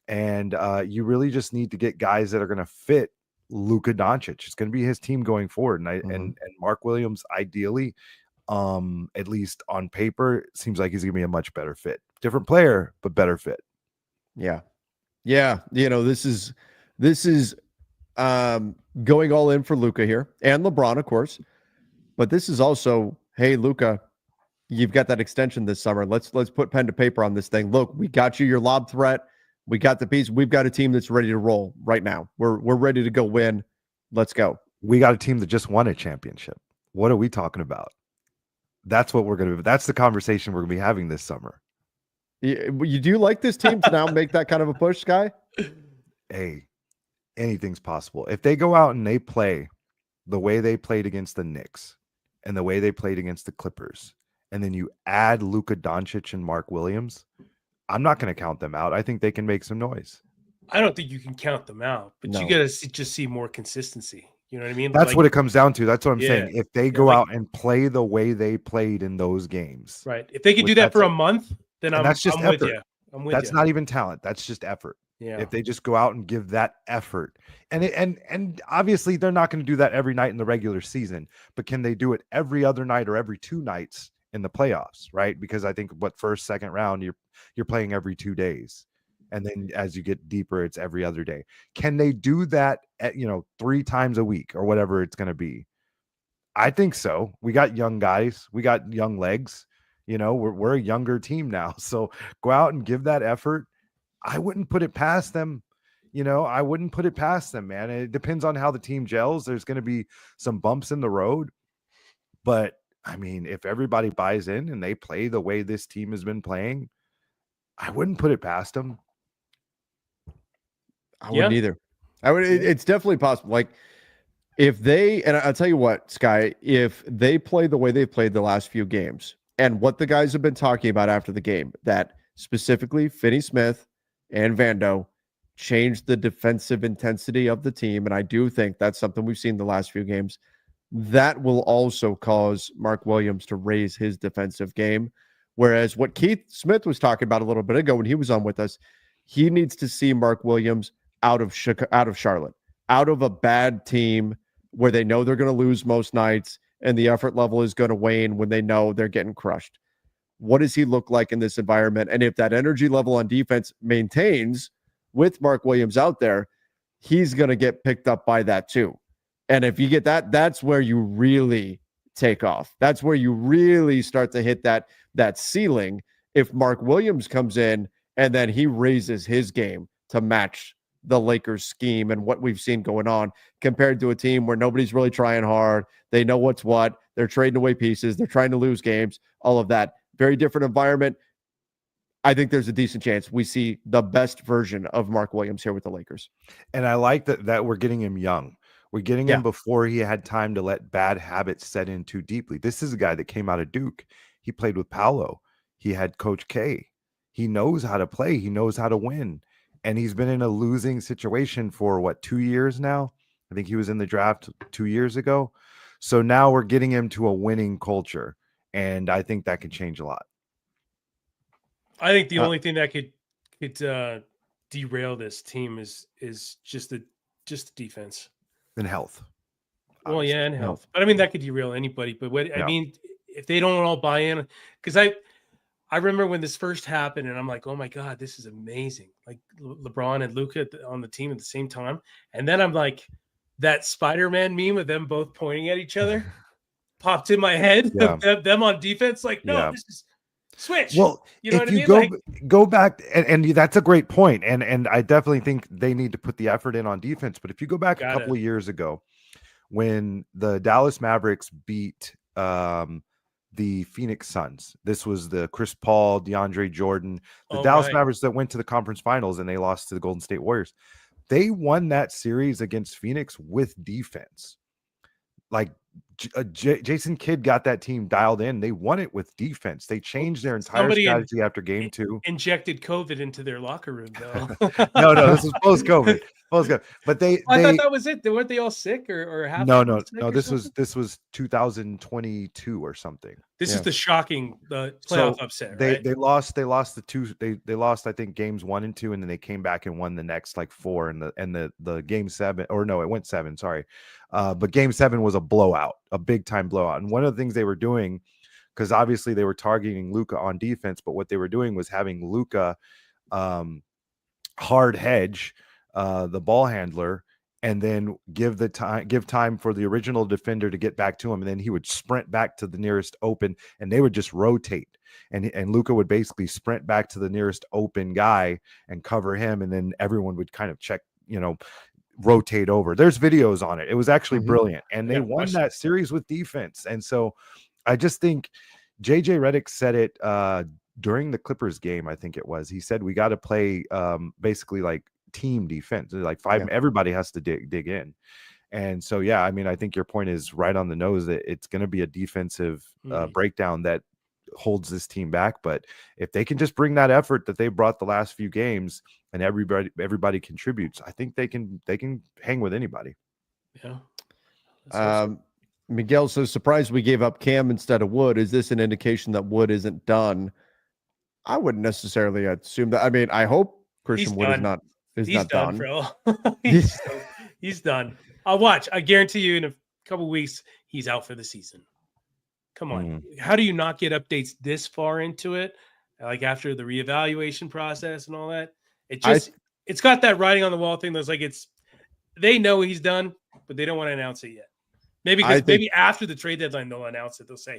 And you really just need to get guys that are going to fit Luka Doncic. It's going to be his team going forward. And and Mark Williams, ideally, at least on paper, seems like he's going to be a much better fit. Different player, but better fit. Yeah. Yeah. This is going all in for Luka here and LeBron, of course. But this is also, hey, Luka, you've got that extension this summer. Let's put pen to paper on this thing. Look, we got you your lob threat. We got the piece. We've got a team that's ready to roll right now. We're ready to go win. Let's go. We got a team that just won a championship. What are we talking about? That's what we're going to. That's the conversation we're going to be having this summer. You do like this team to now make that kind of a push, Sky? Hey, anything's possible. If they go out and they play the way they played against the Knicks and the way they played against the Clippers, and then you add Luka Doncic and Mark Williams, I'm not going to count them out. I think they can make some noise. I don't think you can count them out, but you got to just see more consistency. You know what I mean? That's what it comes down to. That's what I'm saying. If they go out and play the way they played in those games. Right. If they could do that for a month, then that's just I'm effort. with you. That's not even talent. That's just effort. Yeah. If they just go out and give that effort, and obviously they're not going to do that every night in the regular season, but can they do it every other night or every 2 nights in the playoffs? Right? Because I think first, second round, you're playing every 2 days, and then as you get deeper, it's every other day. Can they do that at 3 times a week or whatever it's going to be? I think so. We got young guys. We got young legs. We're a younger team now. So go out and give that effort. I wouldn't put it past them. I wouldn't put it past them, man. It depends on how the team gels. There's going to be some bumps in the road. But, I mean, if everybody buys in and they play the way this team has been playing, I wouldn't put it past them. I wouldn't either. It's definitely possible. Like, if they, and I'll tell you what, Sky, if they play the way they've played the last few games, and what the guys have been talking about after the game, that specifically Finney-Smith and Vando changed the defensive intensity of the team, and I do think that's something we've seen the last few games, that will also cause Mark Williams to raise his defensive game. Whereas what Keith Smith was talking about a little bit ago when he was on with us, he needs to see Mark Williams out of Charlotte, out of a bad team where they know they're going to lose most nights, and the effort level is going to wane when they know they're getting crushed. What does he look like in this environment? And if that energy level on defense maintains with Mark Williams out there, he's going to get picked up by that too. And if you get that, that's where you really take off. That's where you really start to hit that ceiling. If Mark Williams comes in and then he raises his game to match the Lakers scheme and what we've seen going on, compared to a team where nobody's really trying hard. They know what's what. They're trading away pieces. They're trying to lose games, all of that. Very different environment. I think there's a decent chance we see the best version of Mark Williams here with the Lakers. And I like that we're getting him young. We're getting him before he had time to let bad habits set in too deeply. This is a guy that came out of Duke. He played with Paolo. He had Coach K. He knows how to play. He knows how to win. And he's been in a losing situation for 2 years now? I think he was in the draft 2 years ago. So now we're getting him to a winning culture. And I think that could change a lot. I think the only thing that could derail this team is just the defense And health. Well, obviously. Yeah, and health. But I mean, that could derail anybody. But I mean, if they don't all buy in, because I remember when this first happened, and I'm like, oh my God, this is amazing. Like LeBron and Luka on the team at the same time. And then I'm like, that Spider-Man meme of them both pointing at each other popped in my head. Yeah. them on defense. Like, no, this is switch. Well, you know if what you I mean? go back, and that's a great point. And I definitely think they need to put the effort in on defense. But if you go back a couple of years ago, when the Dallas Mavericks beat the Phoenix Suns, this was the Chris Paul, DeAndre Jordan, the Dallas Mavericks that went to the conference finals, and they lost to the Golden State Warriors. They won that series against Phoenix with defense. Like Jason Kidd got that team dialed in. They won it with defense. They changed their entire strategy after game 2. Injected COVID into their locker room, though. no, this is post-COVID. But I thought that was it. Weren't they all sick or half? No. This was 2022 or something. This Yeah. is the shocking the So playoff upset, they right? they lost the two they lost I think games 1 and 2, and then they came back and won the next like 4, and the game 7, or no, it went 7, sorry. But game 7 was a blowout, a big time blowout. And one of the things they were doing, because obviously they were targeting Luka on defense, but what they were doing was having Luka hard hedge the ball handler, and then give time for the original defender to get back to him, and then he would sprint back to the nearest open, and they would just rotate, and Luka would basically sprint back to the nearest open guy and cover him, and then everyone would kind of check, rotate over. There's videos on it. It was actually brilliant, and they won that series with defense. And so I just think JJ Redick said it during the Clippers game, I think it was. He said we got to play basically like team defense, like everybody has to dig in. And so I mean, I think your point is right on the nose, that it's going to be a defensive breakdown that holds this team back. But if they can just bring that effort that they brought the last few games, and everybody contributes, I think they can hang with anybody. Miguel says, surprised we gave up Cam instead of Wood. Is this an indication that Wood isn't done? I wouldn't necessarily assume that. I mean, I hope Christian Wood is not done. Bro. He's done. I'll watch. I guarantee you in a couple weeks he's out for the season. Come on. How do you not get updates this far into it? Like after the reevaluation process and all that? It's got that writing on the wall thing that's like they know he's done, but they don't want to announce it yet. Maybe after the trade deadline they'll announce it. They'll say,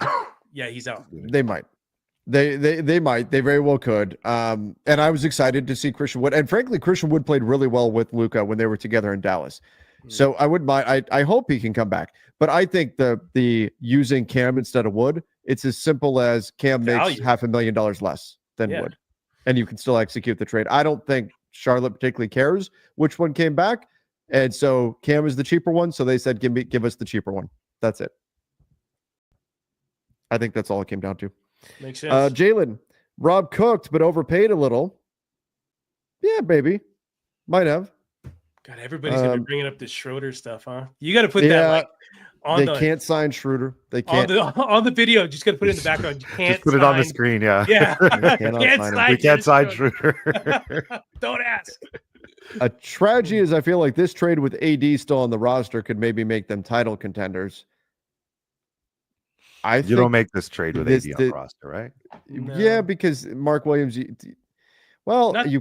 yeah, he's out. They might. They might. They very well could. And I was excited to see Christian Wood. And frankly, Christian Wood played really well with Luka when they were together in Dallas. So I wouldn't mind. I hope he can come back. But I think the using Cam instead of Wood, it's as simple as Cam makes $500,000 less than Wood, and you can still execute the trade. I don't think Charlotte particularly cares which one came back. And so Cam is the cheaper one. So they said, give us the cheaper one. That's it. I think that's all it came down to. Makes sense. Jalen, Rob cooked, but overpaid a little. Yeah, baby. Might have. God, everybody's going to be bringing up this Schroeder stuff, huh? You got to put that like on they can't sign Schroeder. They can't. On the video, just got to put it in the background. You can't just put it on the screen, yeah. We can't sign Schroeder. Don't ask. A tragedy is I feel like this trade with AD still on the roster could maybe make them title contenders. You don't make this trade with AD on the roster, right? No. Yeah, because Mark Williams, you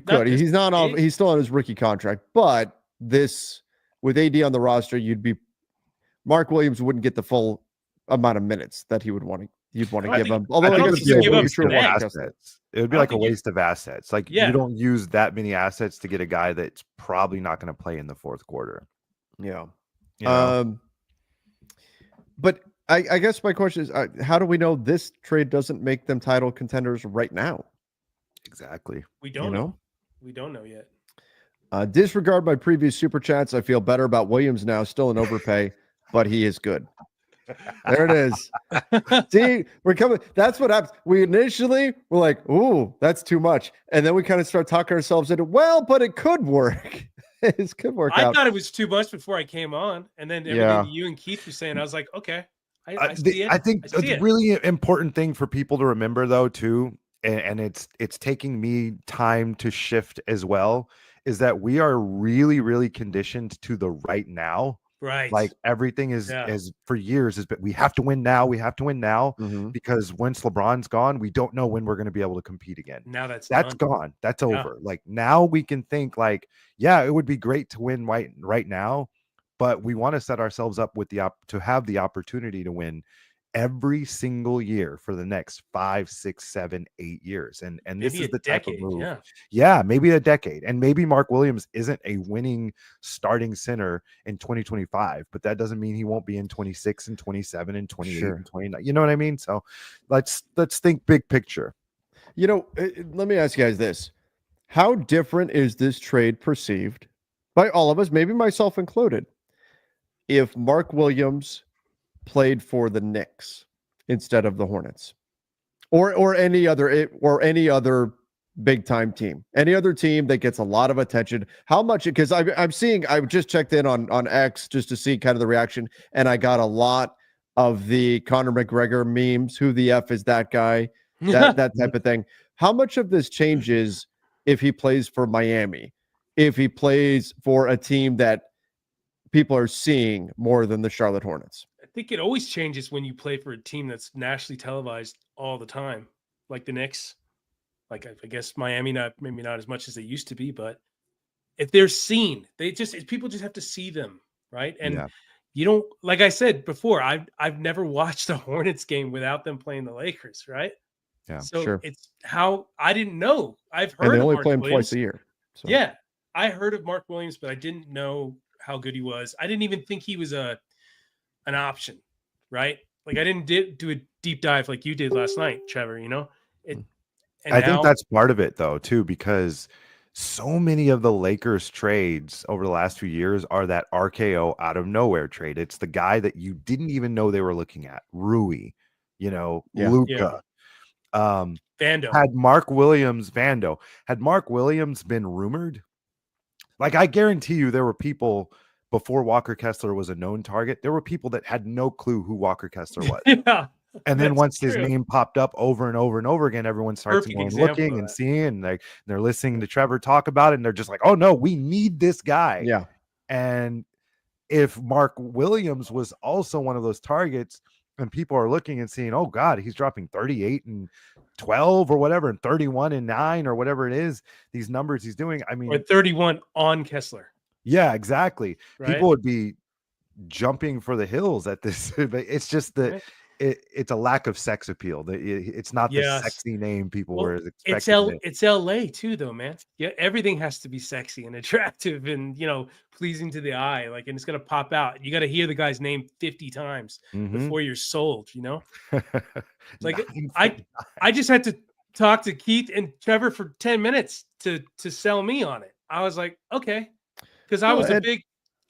could. He's still on his rookie contract, but this with AD on the roster, Mark Williams wouldn't get the full amount of minutes that you'd want to give him. Although it would be like a waste of assets. Like you don't use that many assets to get a guy that's probably not going to play in the fourth quarter. Yeah. But I guess my question is, how do we know this trade doesn't make them title contenders right now? Exactly. We don't know. We don't know yet. Disregard my previous super chats. I feel better about Williams now, still in overpay, but he is good. There it is. See, we're coming. That's what happens. We initially were like, ooh, that's too much. And then we kind of start talking ourselves into, well, but it could work. It could work out. I thought it was too much before I came on. And then everything you and Keith were saying, I was like, okay. I see it. I think a really important thing for people to remember, though, too, and it's taking me time to shift as well, is that we are really, really conditioned to the right now. Right. Like everything is for years but we have to win now. We have to win now because once LeBron's gone, we don't know when we're going to be able to compete again. Now that's gone. That's over. Like now we can think like, it would be great to win right now, but we want to set ourselves up with to have the opportunity to win every single year for the next 5, 6, 7, 8 years. And this is the type of move. Yeah, maybe a decade. And maybe Mark Williams isn't a winning starting center in 2025, but that doesn't mean he won't be in 26 and 27 and 28 and 29. You know what I mean? So let's think big picture. Let me ask you guys this. How different is this trade perceived by all of us, maybe myself included, if Mark Williams played for the Knicks instead of the Hornets, or any other big time team, any other team that gets a lot of attention? How much? Because I just checked in on X just to see kind of the reaction, and I got a lot of the Conor McGregor memes. Who the F is that guy? That type of thing. How much of this changes if he plays for Miami? If he plays for a team that people are seeing more than the Charlotte Hornets? I think it always changes when you play for a team that's nationally televised all the time, like the Knicks. Like I guess Miami, maybe not as much as they used to be, but if they're seen, people just have to see them, right? And you don't, like I said before, I've never watched a Hornets game without them playing the Lakers, right? Yeah, so sure. It's how I didn't know. I've heard and they of only Mark play him Williams. twice a year. So. Yeah, I heard of Mark Williams, but I didn't know how good he was. I didn't even think he was an option, right? Like I didn't do a deep dive like you did last night, Trevor. You know, I think that's part of it though too, because so many of the Lakers trades over the last few years are that RKO out of nowhere trade. It's the guy that you didn't even know they were looking at. Rui, Luka. Vando. Had Mark Williams been rumored, like I guarantee you there were people before Walker Kessler was a known target. There were people that had no clue who Walker Kessler was. Yeah. And then once his name popped up over and over and over again, everyone starts looking and seeing, and they're listening to Trevor talk about it, and they're just like, "Oh no, we need this guy." Yeah. And if Mark Williams was also one of those targets, and people are looking and seeing, "Oh God, he's dropping 38 and 12 or whatever, and 31 and 9 or whatever it is," these numbers he's doing. I mean, or 31 on Kessler. Yeah, exactly. Right? People would be jumping for the hills at this. It's just that. Right. It's a lack of sex appeal. It's not the sexy name people were expecting. It's LA too, though, man. Yeah, everything has to be sexy and attractive and pleasing to the eye. Like, and it's gonna pop out. You got to hear the guy's name 50 times before you're sold. Like I just had to talk to Keith and Trevor for 10 minutes to sell me on it. I was like, okay, because I was a big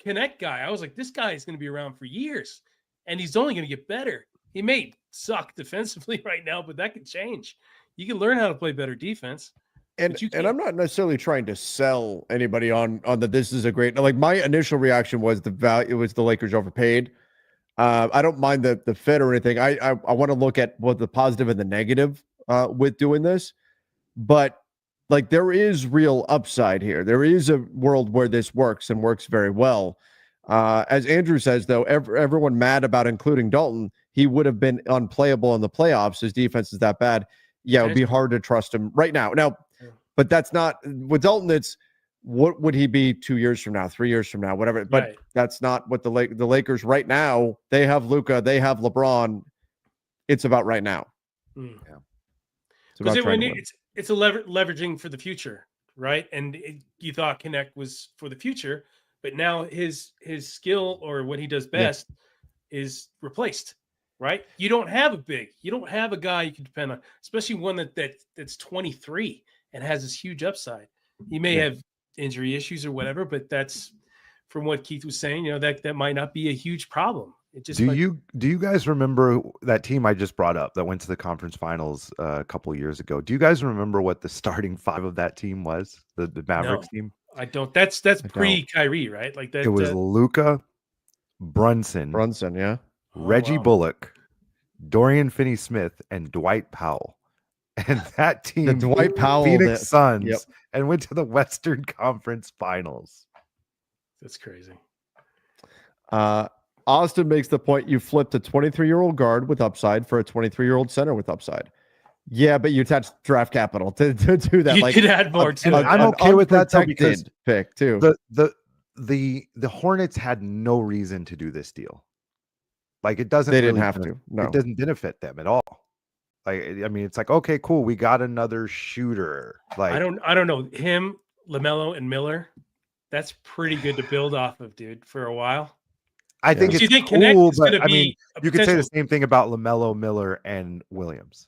Connect guy. I was like, this guy is going to be around for years, and he's only going to get better. He may suck defensively right now, but that could change. You can learn how to play better defense. And I'm not necessarily trying to sell anybody on that this is a great, like my initial reaction was the value, it was the Lakers overpaid. I don't mind the fit or anything. I want to look at what the positive and the negative with doing this, but like there is real upside here. There is a world where this works and works very well. As Andrew says, though, everyone mad about including Dalton. He would have been unplayable in the playoffs. His defense is that bad. Yeah, it would be hard to trust him right now. But that's not with Dalton. It's what would he be 2 years from now, 3 years from now, whatever. But that's not what the Lakers right now. They have Luka, they have LeBron. It's about right now. Yeah, it's a leveraging for the future, right? And you thought Connect was for the future, but now his skill or what he does best is replaced. Right? You don't have a big. You don't have a guy you can depend on, especially one that's 23 and has this huge upside. He may have injury issues or whatever, but that's from what Keith was saying. That might not be a huge problem. It just do you guys remember that team I just brought up that went to the conference finals a couple of years ago? Do you guys remember what the starting five of that team was? The Mavericks team? I don't. That's pre-Kyrie, right? Like that. It was Luka, Brunson, Reggie Bullock, Dorian Finney-Smith, and Dwight Powell. And that team, the Dwight Powell, Phoenix Suns, and went to the Western Conference Finals. That's crazy. Austin makes the point, you flipped a 23-year-old guard with upside for a 23-year-old center with upside. Yeah, but you attached draft capital to do that. You could add more to it. I'm okay with that though, because pick too. The Hornets had no reason to do this deal. Like it doesn't. They didn't have to. No, it doesn't benefit them at all. Like I mean, it's like, okay, cool, we got another shooter. Like I don't know him, LaMelo, and Miller. That's pretty good to build off of, dude, for a while. I think it's cool, but I mean, you could say the same thing about LaMelo, Miller, and Williams.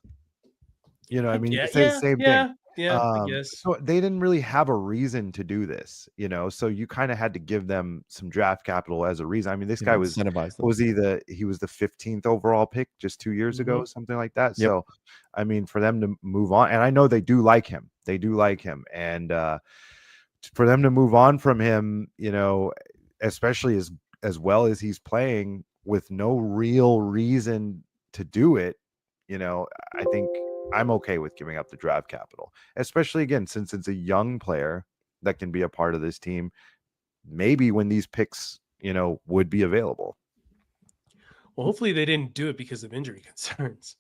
You know, I mean, you could say the same thing. Yeah, I guess. So they didn't really have a reason to do this, so you kind of had to give them some draft capital as a reason. I mean, this guy was he the 15th overall pick just 2 years ago, something like that. So, I mean, for them to move on, and I know they do like him, and for them to move on from him, especially as well as he's playing, with no real reason to do it, I think I'm okay with giving up the draft capital, especially again, since it's a young player that can be a part of this team, maybe when these picks, would be available. Well, hopefully they didn't do it because of injury concerns.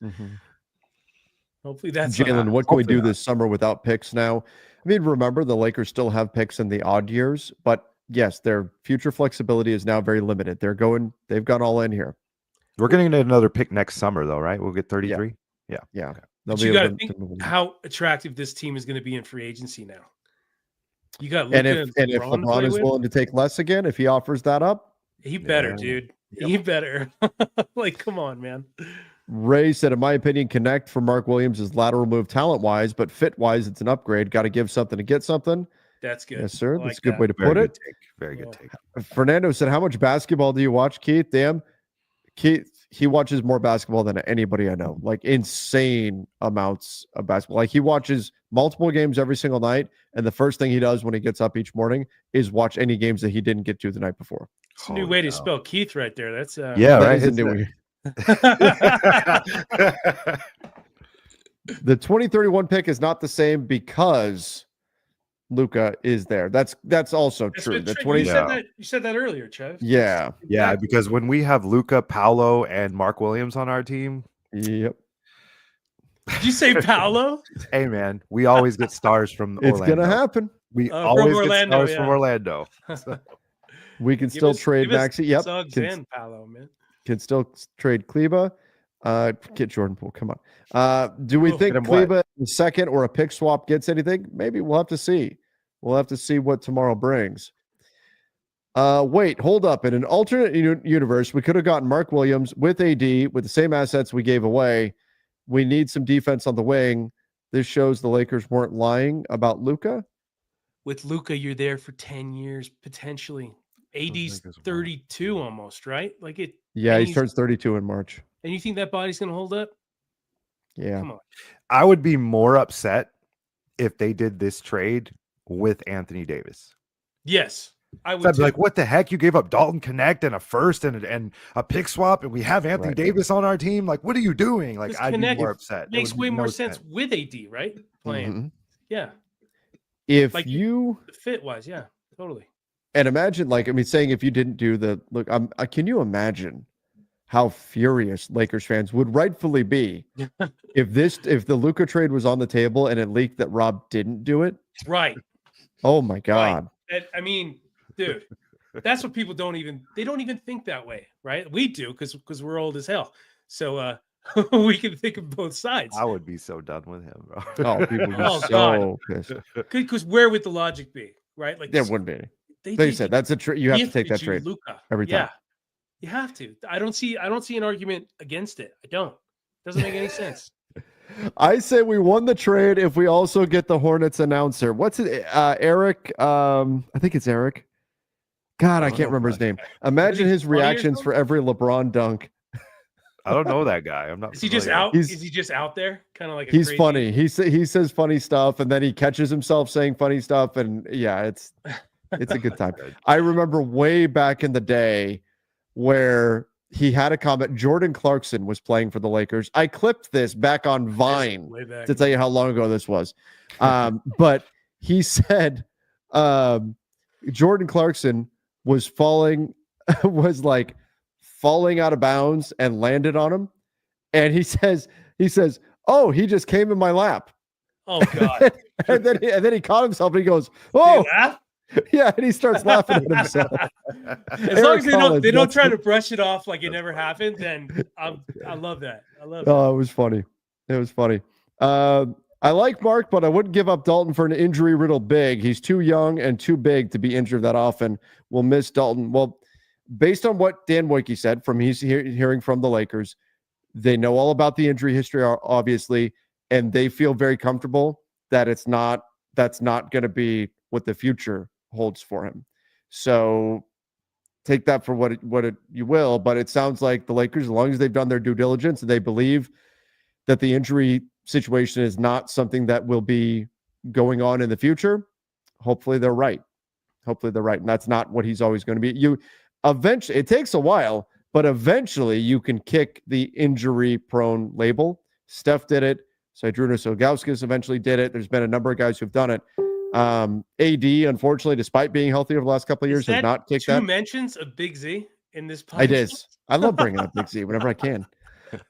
Hopefully that's Jalen, what can we do not. this summer without picks now? I mean, remember the Lakers still have picks in the odd years, but yes, their future flexibility is now very limited. They've gone all in here. We're getting another pick next summer though, right? We'll get 33. Yeah. Okay. But you got to think how attractive this team is going to be in free agency now. You got Luka and if LeBron is willing to take less again, if he offers that up, he better, dude. Yep. He better. Like, come on, man. Ray said, in my opinion, Connect for Mark Williams is lateral move talent-wise, but fit-wise, it's an upgrade. Got to give something to get something. That's good. Yes, sir. Like That's a good way to put it. Very good take. Fernando said, how much basketball do you watch, Keith? Damn. Keith, he watches more basketball than anybody I know. Like, insane amounts of basketball. Like, he watches multiple games every single night, and the first thing he does when he gets up each morning is watch any games that he didn't get to the night before. It's a new way to spell Keith right there. That's yeah, right. The 2031 pick is not the same because Luka is there. That's also true. The 20 you said that earlier, Trev. Yeah. Yeah, because when we have Luka, Paolo, and Mark Williams on our team. Yep. Did you say Paolo? Hey man, we always get stars from Orlando. It's gonna happen. We always get stars from Orlando. We can still trade Maxi. Yep. Suggs and Paolo, man. Can still trade Kleba. Get Jordan Poole. Come on. Do we think Kleba in second or a pick swap gets anything? Maybe we'll have to see. We'll have to see what tomorrow brings. Wait, hold up. In an alternate universe, we could have gotten Mark Williams with AD with the same assets we gave away. We need some defense on the wing. This shows the Lakers weren't lying about Luka. With Luka, you're there for 10 years potentially. AD's 32 almost, right? Like it. Yeah, he turns 32 in March. And you think that body's going to hold up? Yeah. Come on. I would be more upset if they did this trade with Anthony Davis. Yes, I would. So I'd be like, what the heck? You gave up Dalton Connect and a first and a pick swap, and we have Anthony Davis on our team. Like, what are you doing? Like, I'd be more upset. Makes way more sense with AD, right? Playing. Mm-hmm. Yeah. If like you fit wise, yeah, totally. And imagine, saying if you didn't do the look, can you imagine how furious Lakers fans would rightfully be if the Luka trade was on the table and it leaked that Rob didn't do it? Right. Oh my God. Right. I mean, dude, that's what people don't even think that way, right? We do because we're old as hell. So we can think of both sides. I would be so done with him, bro. Oh, people would be so pissed. Because where would the logic be, right? Like there wouldn't be. They said that's a trade. You have to take that trade Luka. every time. Yeah, you have to. I don't see an argument against it. I don't. Doesn't make any sense. I say we won the trade if we also get the Hornets announcer. What's it? Eric. I think it's Eric. God, I can't remember his name. Imagine his reactions for every LeBron dunk. I don't know that guy. I'm not. Is he just out? Is he just out there? Kind of like he's funny. He says funny stuff, and then he catches himself saying funny stuff, and yeah, it's a good time. I remember way back in the day where he had a comment. Jordan Clarkson was playing for the Lakers. I clipped this back on Vine to tell you how long ago this was. But he said Jordan Clarkson was falling out of bounds and landed on him. And he says, oh, he just came in my lap. Oh God. and then he caught himself and he goes, oh, yeah. And he starts laughing at himself. As long as they don't try to brush it off like it never happened, then I love that. I love it. Oh, it was funny. I like Mark, but I wouldn't give up Dalton for an injury-riddled big. He's too young and too big to be injured that often. We'll miss Dalton. Well, based on what Dan Wojcicki said, he's hearing from the Lakers, they know all about the injury history, obviously, and they feel very comfortable that that's not going to be what the future holds for him. So take that for what you will, but it sounds like the Lakers, as long as they've done their due diligence and they believe that the injury situation is not something that will be going on in the future, hopefully they're right. And that's not what he's always going to be. Eventually, it takes a while, but eventually you can kick the injury-prone label. Steph did it. Zydrunas Ilgauskas eventually did it. There's been a number of guys who've done it. AD, unfortunately, despite being healthy over the last couple of years, has not kicked that. Two mentions of Big Z in this podcast? I did. I love bringing up Big Z whenever I can.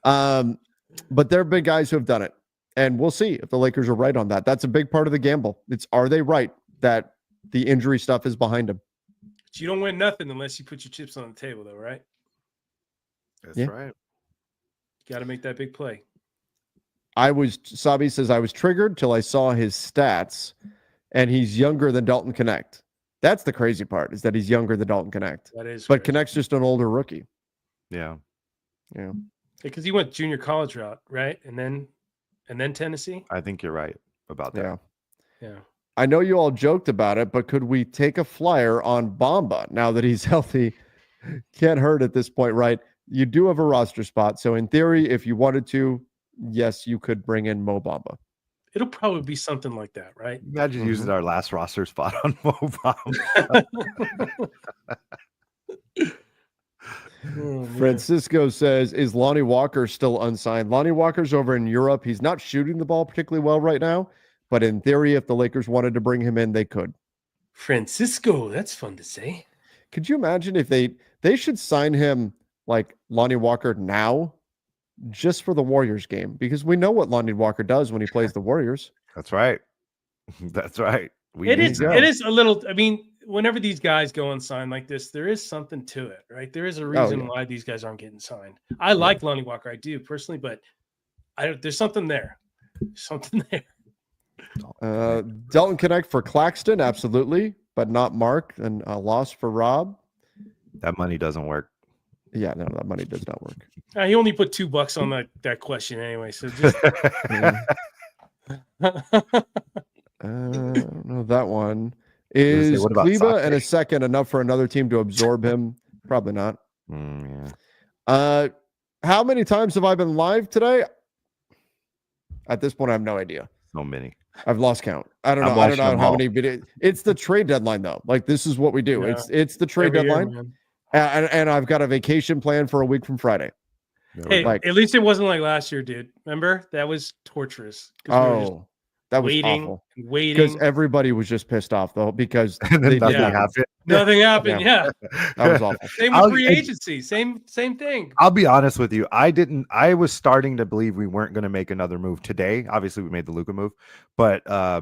But there have been guys who have done it. And we'll see if the Lakers are right on that. That's a big part of the gamble. Are they right that the injury stuff is behind them? But you don't win nothing unless you put your chips on the table, though, right? That's right. You got to make that big play. Sabi says, I was triggered till I saw his stats, and he's younger than Dalton Connect. That's the crazy part, is that he's younger than Dalton Connect. That is. But Connect's just an older rookie. Yeah. Yeah. Because he went junior college route, right? And then Tennessee. I think you're right about that. Yeah. I know you all joked about it, but could we take a flyer on Bamba now that he's healthy? Can't hurt at this point, right? You do have a roster spot. So in theory, if you wanted to, yes, you could bring in Mo Bamba. It'll probably be something like that, right? Imagine using our last roster spot on Mo Bamba. Francisco says, is Lonnie Walker still unsigned? Lonnie Walker's over in Europe. He's not shooting the ball particularly well right now, but in theory, if the Lakers wanted to bring him in, they could. Francisco, that's fun to say. Could you imagine if they should sign him like Lonnie Walker now just for the Warriors game? Because we know what Lonnie Walker does when he plays the Warriors. That's right. That's right. It is a little, I mean, whenever these guys go unsigned like this, there is something to it, right? There is a reason why these guys aren't getting signed. I like Lonnie Walker, I do personally, but there's something there. Something there. Dalton Connect for Claxton, absolutely, but not Mark, and a loss for Rob. That money doesn't work. Yeah, no, that money does not work. He only put $2 on that question anyway, so just no, that one is Kleba and a second enough for another team to absorb him. Probably not. Yeah. How many times have I been live today? At this point, I have no idea. So many. I've lost count. I don't know how many videos. It's the trade deadline though. Like, this is what we do. Yeah. It's the trade deadline. And I've got a vacation planned for a week from Friday. Hey, at least it wasn't like last year, dude. Remember? That was torturous. That was awful. Because everybody was just pissed off though, because nothing happened. Nothing happened. Yeah. That was awful. Same with free agency. Same thing. I'll be honest with you. I was starting to believe we weren't going to make another move today. Obviously, we made the Luka move, but I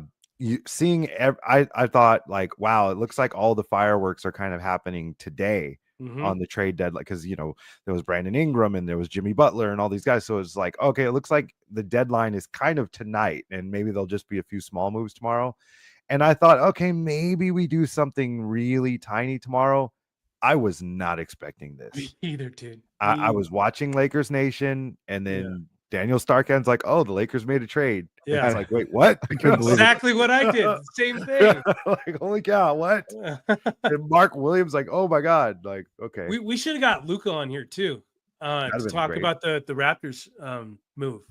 thought like, wow, it looks like all the fireworks are kind of happening today. On the trade deadline, because there was Brandon Ingram and there was Jimmy Butler and all these guys, so it's like, okay, it looks like the deadline is kind of tonight, and maybe there'll just be a few small moves tomorrow. And I thought, okay, maybe we do something really tiny tomorrow. I was not expecting this. Me either, dude. I was watching Lakers Nation, and then Daniel Starkand's like, oh, the Lakers made a trade. Yeah. And it's like, wait, what? Exactly what I did. Same thing. Like, holy cow, what? And Mark Williams, like, oh my God. Like, okay. We should have got Luka on here too. To talk about the Raptors move.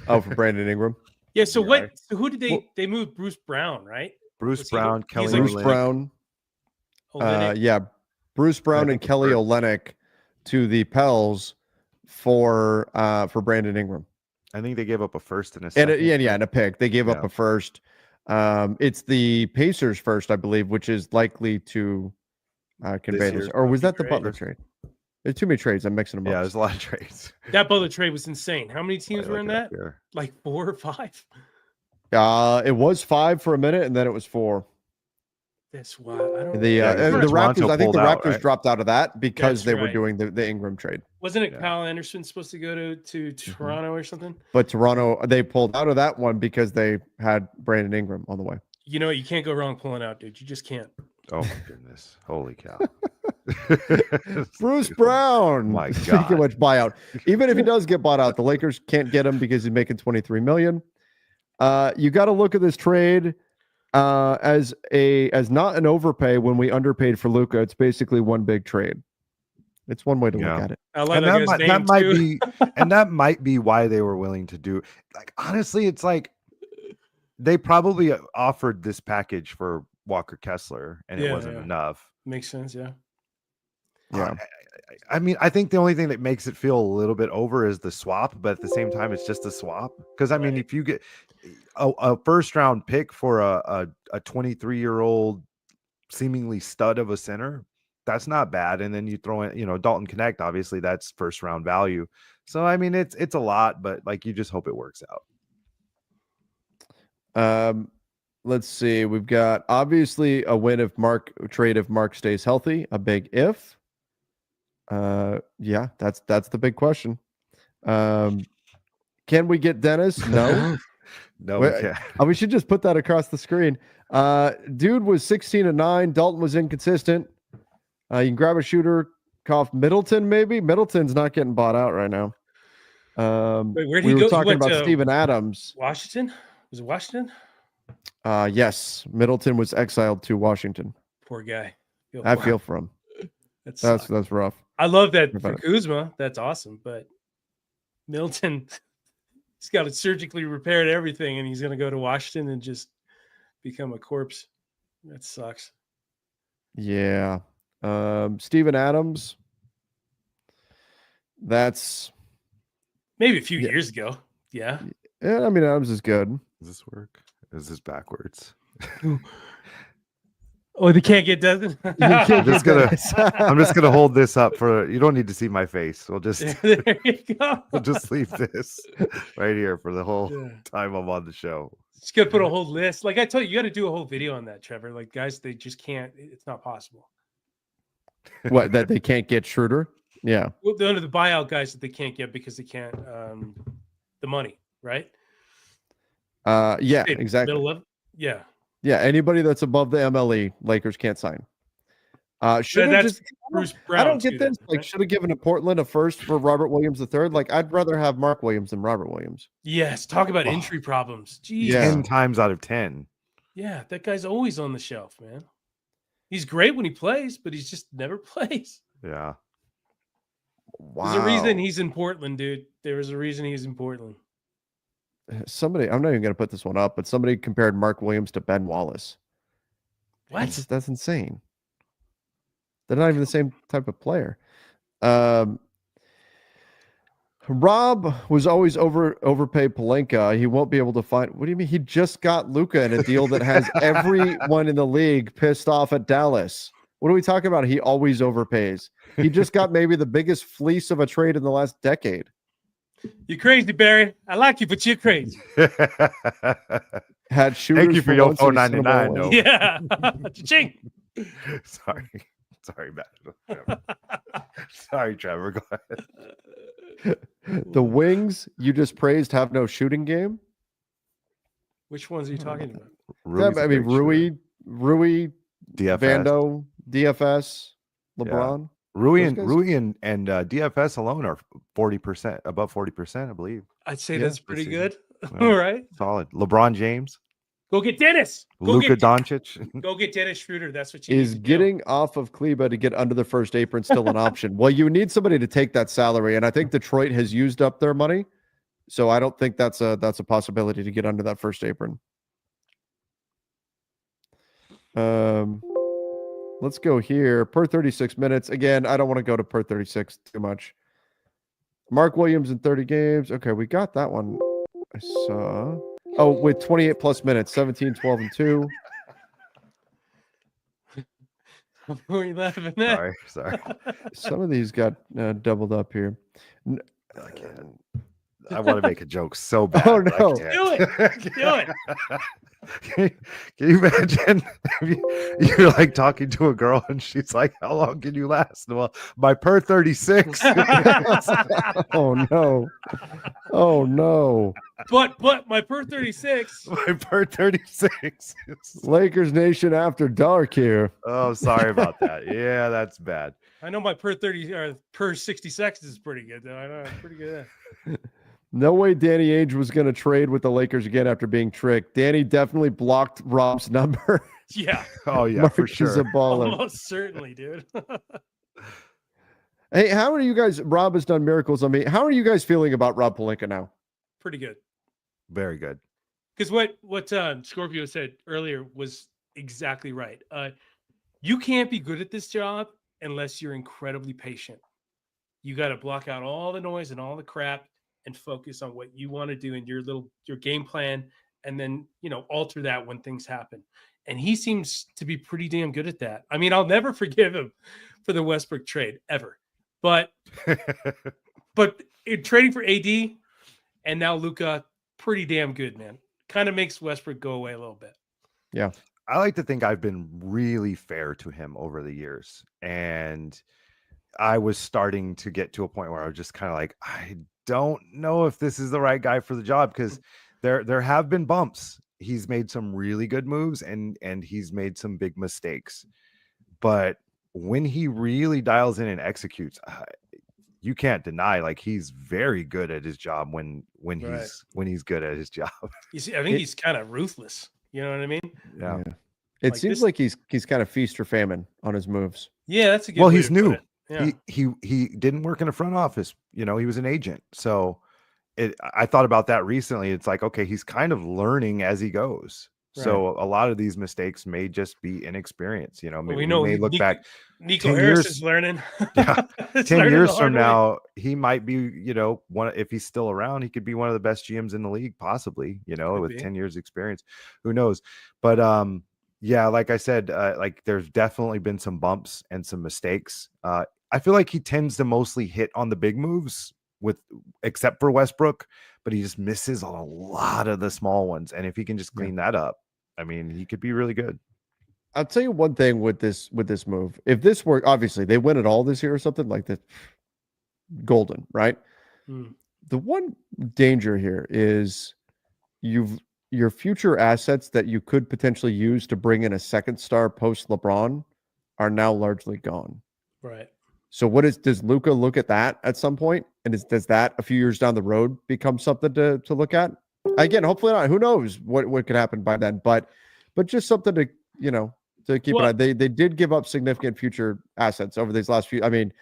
Oh, for Brandon Ingram. Yeah. So who did they move? Bruce Brown, right? Bruce Brown, Kelly Bruce Brown. Bruce Brown and Kelly Olynyk to the Pels for Brandon Ingram. I think they gave up a first and a second. And a pick. They gave up a first. It's the Pacers first, I believe, which is likely to convey this. Or was that the Butler trade? There's too many trades. I'm mixing them up. Yeah, there's a lot of trades. That Butler trade was insane. How many teams were in that? Like 4 or 5? It was 5 for a minute, and then it was 4. That's why I don't. The Raptors. I think the Raptors dropped out of that because they were doing the Ingram trade. Wasn't it Kyle Anderson supposed to go to Toronto or something? But Toronto, they pulled out of that one because they had Brandon Ingram on the way. You know, you can't go wrong pulling out, dude. You just can't. Oh my goodness! Holy cow! Bruce Brown. My God! Speaking of which, buyout. Even if he does get bought out, the Lakers can't get him because he's making $23 million. You got to look at this trade as not an overpay when we underpaid for Luka. It's basically one big trade. It's one way to look at it. I like that might be why they were willing to do. Like, honestly, it's like they probably offered this package for Walker Kessler, and it wasn't enough. Makes sense, yeah. Yeah. I mean, I think the only thing that makes it feel a little bit over is the swap, but at the same time, it's just a swap. Because I mean, if you get a first round pick for a 23-year-old seemingly stud of a center, that's not bad. And then you throw in, Dalton Connect, obviously that's first round value. So I mean, it's a lot, but like you just hope it works out. Let's see. We've got obviously a win if Mark stays healthy, a big if. Yeah, that's the big question. Can we get Dennis? No. No, we can't. We should just put that across the screen. Dude was 16-9. Dalton was inconsistent. You can grab a shooter. Cough Middleton, maybe. Middleton's not getting bought out right now. Wait, where'd we he were go? talking about Steven Adams. Washington? Was it Washington? Yes. Middleton was exiled to Washington. Poor guy. I feel for him. That's rough. I love that for Kuzma. That's awesome. But Middleton, he's got it surgically repaired everything, and he's going to go to Washington and just become a corpse. That sucks. Yeah. Steven Adams. That's maybe a few years ago. Yeah. Yeah, I mean, Adams is good. Does this work? Is this backwards? Oh, they can't get Desmond. I'm just gonna hold this up for. You don't need to see my face. We'll just there you go. We'll just leave this right here for the whole time I'm on the show. Just gotta put a whole list. Like I told you, you got to do a whole video on that, Trevor. Like guys, they just can't. It's not possible. What, that they can't get Schroeder? Yeah. Well, under the buyout guys that they can't get because they can't the money, right? Yeah, exactly. Middle level. Yeah. Yeah, anybody that's above the MLE, Lakers can't sign. Should have just Bruce Brown. I don't get this. Like, should have given to Portland a first for Robert Williams III. Like, I'd rather have Mark Williams than Robert Williams. Yes, talk about injury problems. Jeez. 10 times out of 10. Yeah, that guy's always on the shelf, man. He's great when he plays, but he's just never plays. Yeah. Wow. There's a reason he's in Portland, dude. There is a reason he's in Portland. Somebody, I'm not even going to put this one up, but somebody compared Mark Williams to Ben Wallace. What? That's insane. They're not even the same type of player. Rob was always overpaid Pelinka. He won't be able to find. What do you mean? He just got Luka in a deal that has everyone in the league pissed off at Dallas. What are we talking about? He always overpays. He just got maybe the biggest fleece of a trade in the last decade. You're crazy, Barry. I like you, but you're crazy. Had shooters. Thank you for your 499. No. Yeah. Ching. Sorry, Matt. Sorry, Trevor. Go ahead. The wings you just praised have no shooting game. Which ones are you talking about? I mean, Rui, DFS. Vando, DFS, LeBron. Yeah. Rui and DFS alone are 40%, above 40%, I believe. I'd say that's pretty good. Yeah. All right. Solid. LeBron James. Go get Dennis. Luka Doncic. Go get Dennis Schroeder. That's what you Is getting off of Kleba to get under the first apron still an option? Well, you need somebody to take that salary, and I think Detroit has used up their money, so I don't think that's a possibility to get under that first apron. Let's go here per 36 minutes. Again, I don't want to go to per 36 too much. Mark Williams in 30 games. Okay, we got that one. I saw. Oh, with 28 plus minutes, 17, 12, and 2. Who are you laughing at? Sorry. Some of these got doubled up here. I want to make a joke so bad. Oh, no. Do it. Can you imagine you're like talking to a girl and she's like, how long can you last? Well, my per 36. Oh no. But my per 36. My per 36. Lakers Nation after dark here. Oh, sorry about that. Yeah, that's bad. I know my per 30 or per 60 seconds is pretty good though. I know it's pretty good. No way Danny Ainge was going to trade with the Lakers again after being tricked. Danny definitely blocked Rob's number. Yeah. Oh, yeah, Mark for sure. is a baller. Almost certainly, dude. Hey, how are you guys? Rob has done miracles on me. How are you guys feeling about Rob Pelinka now? Pretty good. Very good. Because what Scorpio said earlier was exactly right. You can't be good at this job unless you're incredibly patient. You got to block out all the noise and all the crap and focus on what you want to do in your game plan, and then, alter that when things happen. And he seems to be pretty damn good at that. I mean, I'll never forgive him for the Westbrook trade ever. But trading for AD and now Luka, pretty damn good, man. Kind of makes Westbrook go away a little bit. Yeah. I like to think I've been really fair to him over the years. And I was starting to get to a point where I was just kind of like, I don't know if this is the right guy for the job, because there have been bumps. He's made some really good moves and he's made some big mistakes. But when he really dials in and executes, you can't deny, like, he's very good at his job when he's good at his job. You see, I think he's kind of ruthless. You know what I mean? Yeah. It seems like he's kind of feast or famine on his moves. Yeah, that's a good. Well, way he's to put new. it. Yeah. He didn't work in a front office. He was an agent. So I thought about that recently. It's like, okay, he's kind of learning as he goes. Right. So a lot of these mistakes may just be inexperience. Maybe we may look back. Nico Harris is learning. Yeah, 10 years from now, he might be, one. If he's still around, he could be one of the best GMs in the league, possibly. With 10 years experience, who knows? But yeah, like I said, like, there's definitely been some bumps and some mistakes. I feel like he tends to mostly hit on the big moves, except for Westbrook, but he just misses on a lot of the small ones. And if he can just clean that up, I mean, he could be really good. I'll tell you one thing with this move. If this were, obviously they win it all this year or something like that, golden, right? The one danger here is your future assets that you could potentially use to bring in a second star post LeBron are now largely gone. Right. So does Luka look at that at some point? And does that a few years down the road become something to look at? Again, hopefully not. Who knows what could happen by then? But just something to to keep an eye. They did give up significant future assets over these last few. I mean,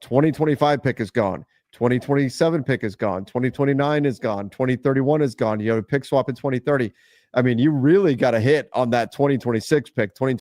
2025 pick is gone. 2027 pick is gone. 2029 is gone. 2031 is gone. You have a pick swap in 2030. I mean, you really got a hit on that 2026 pick.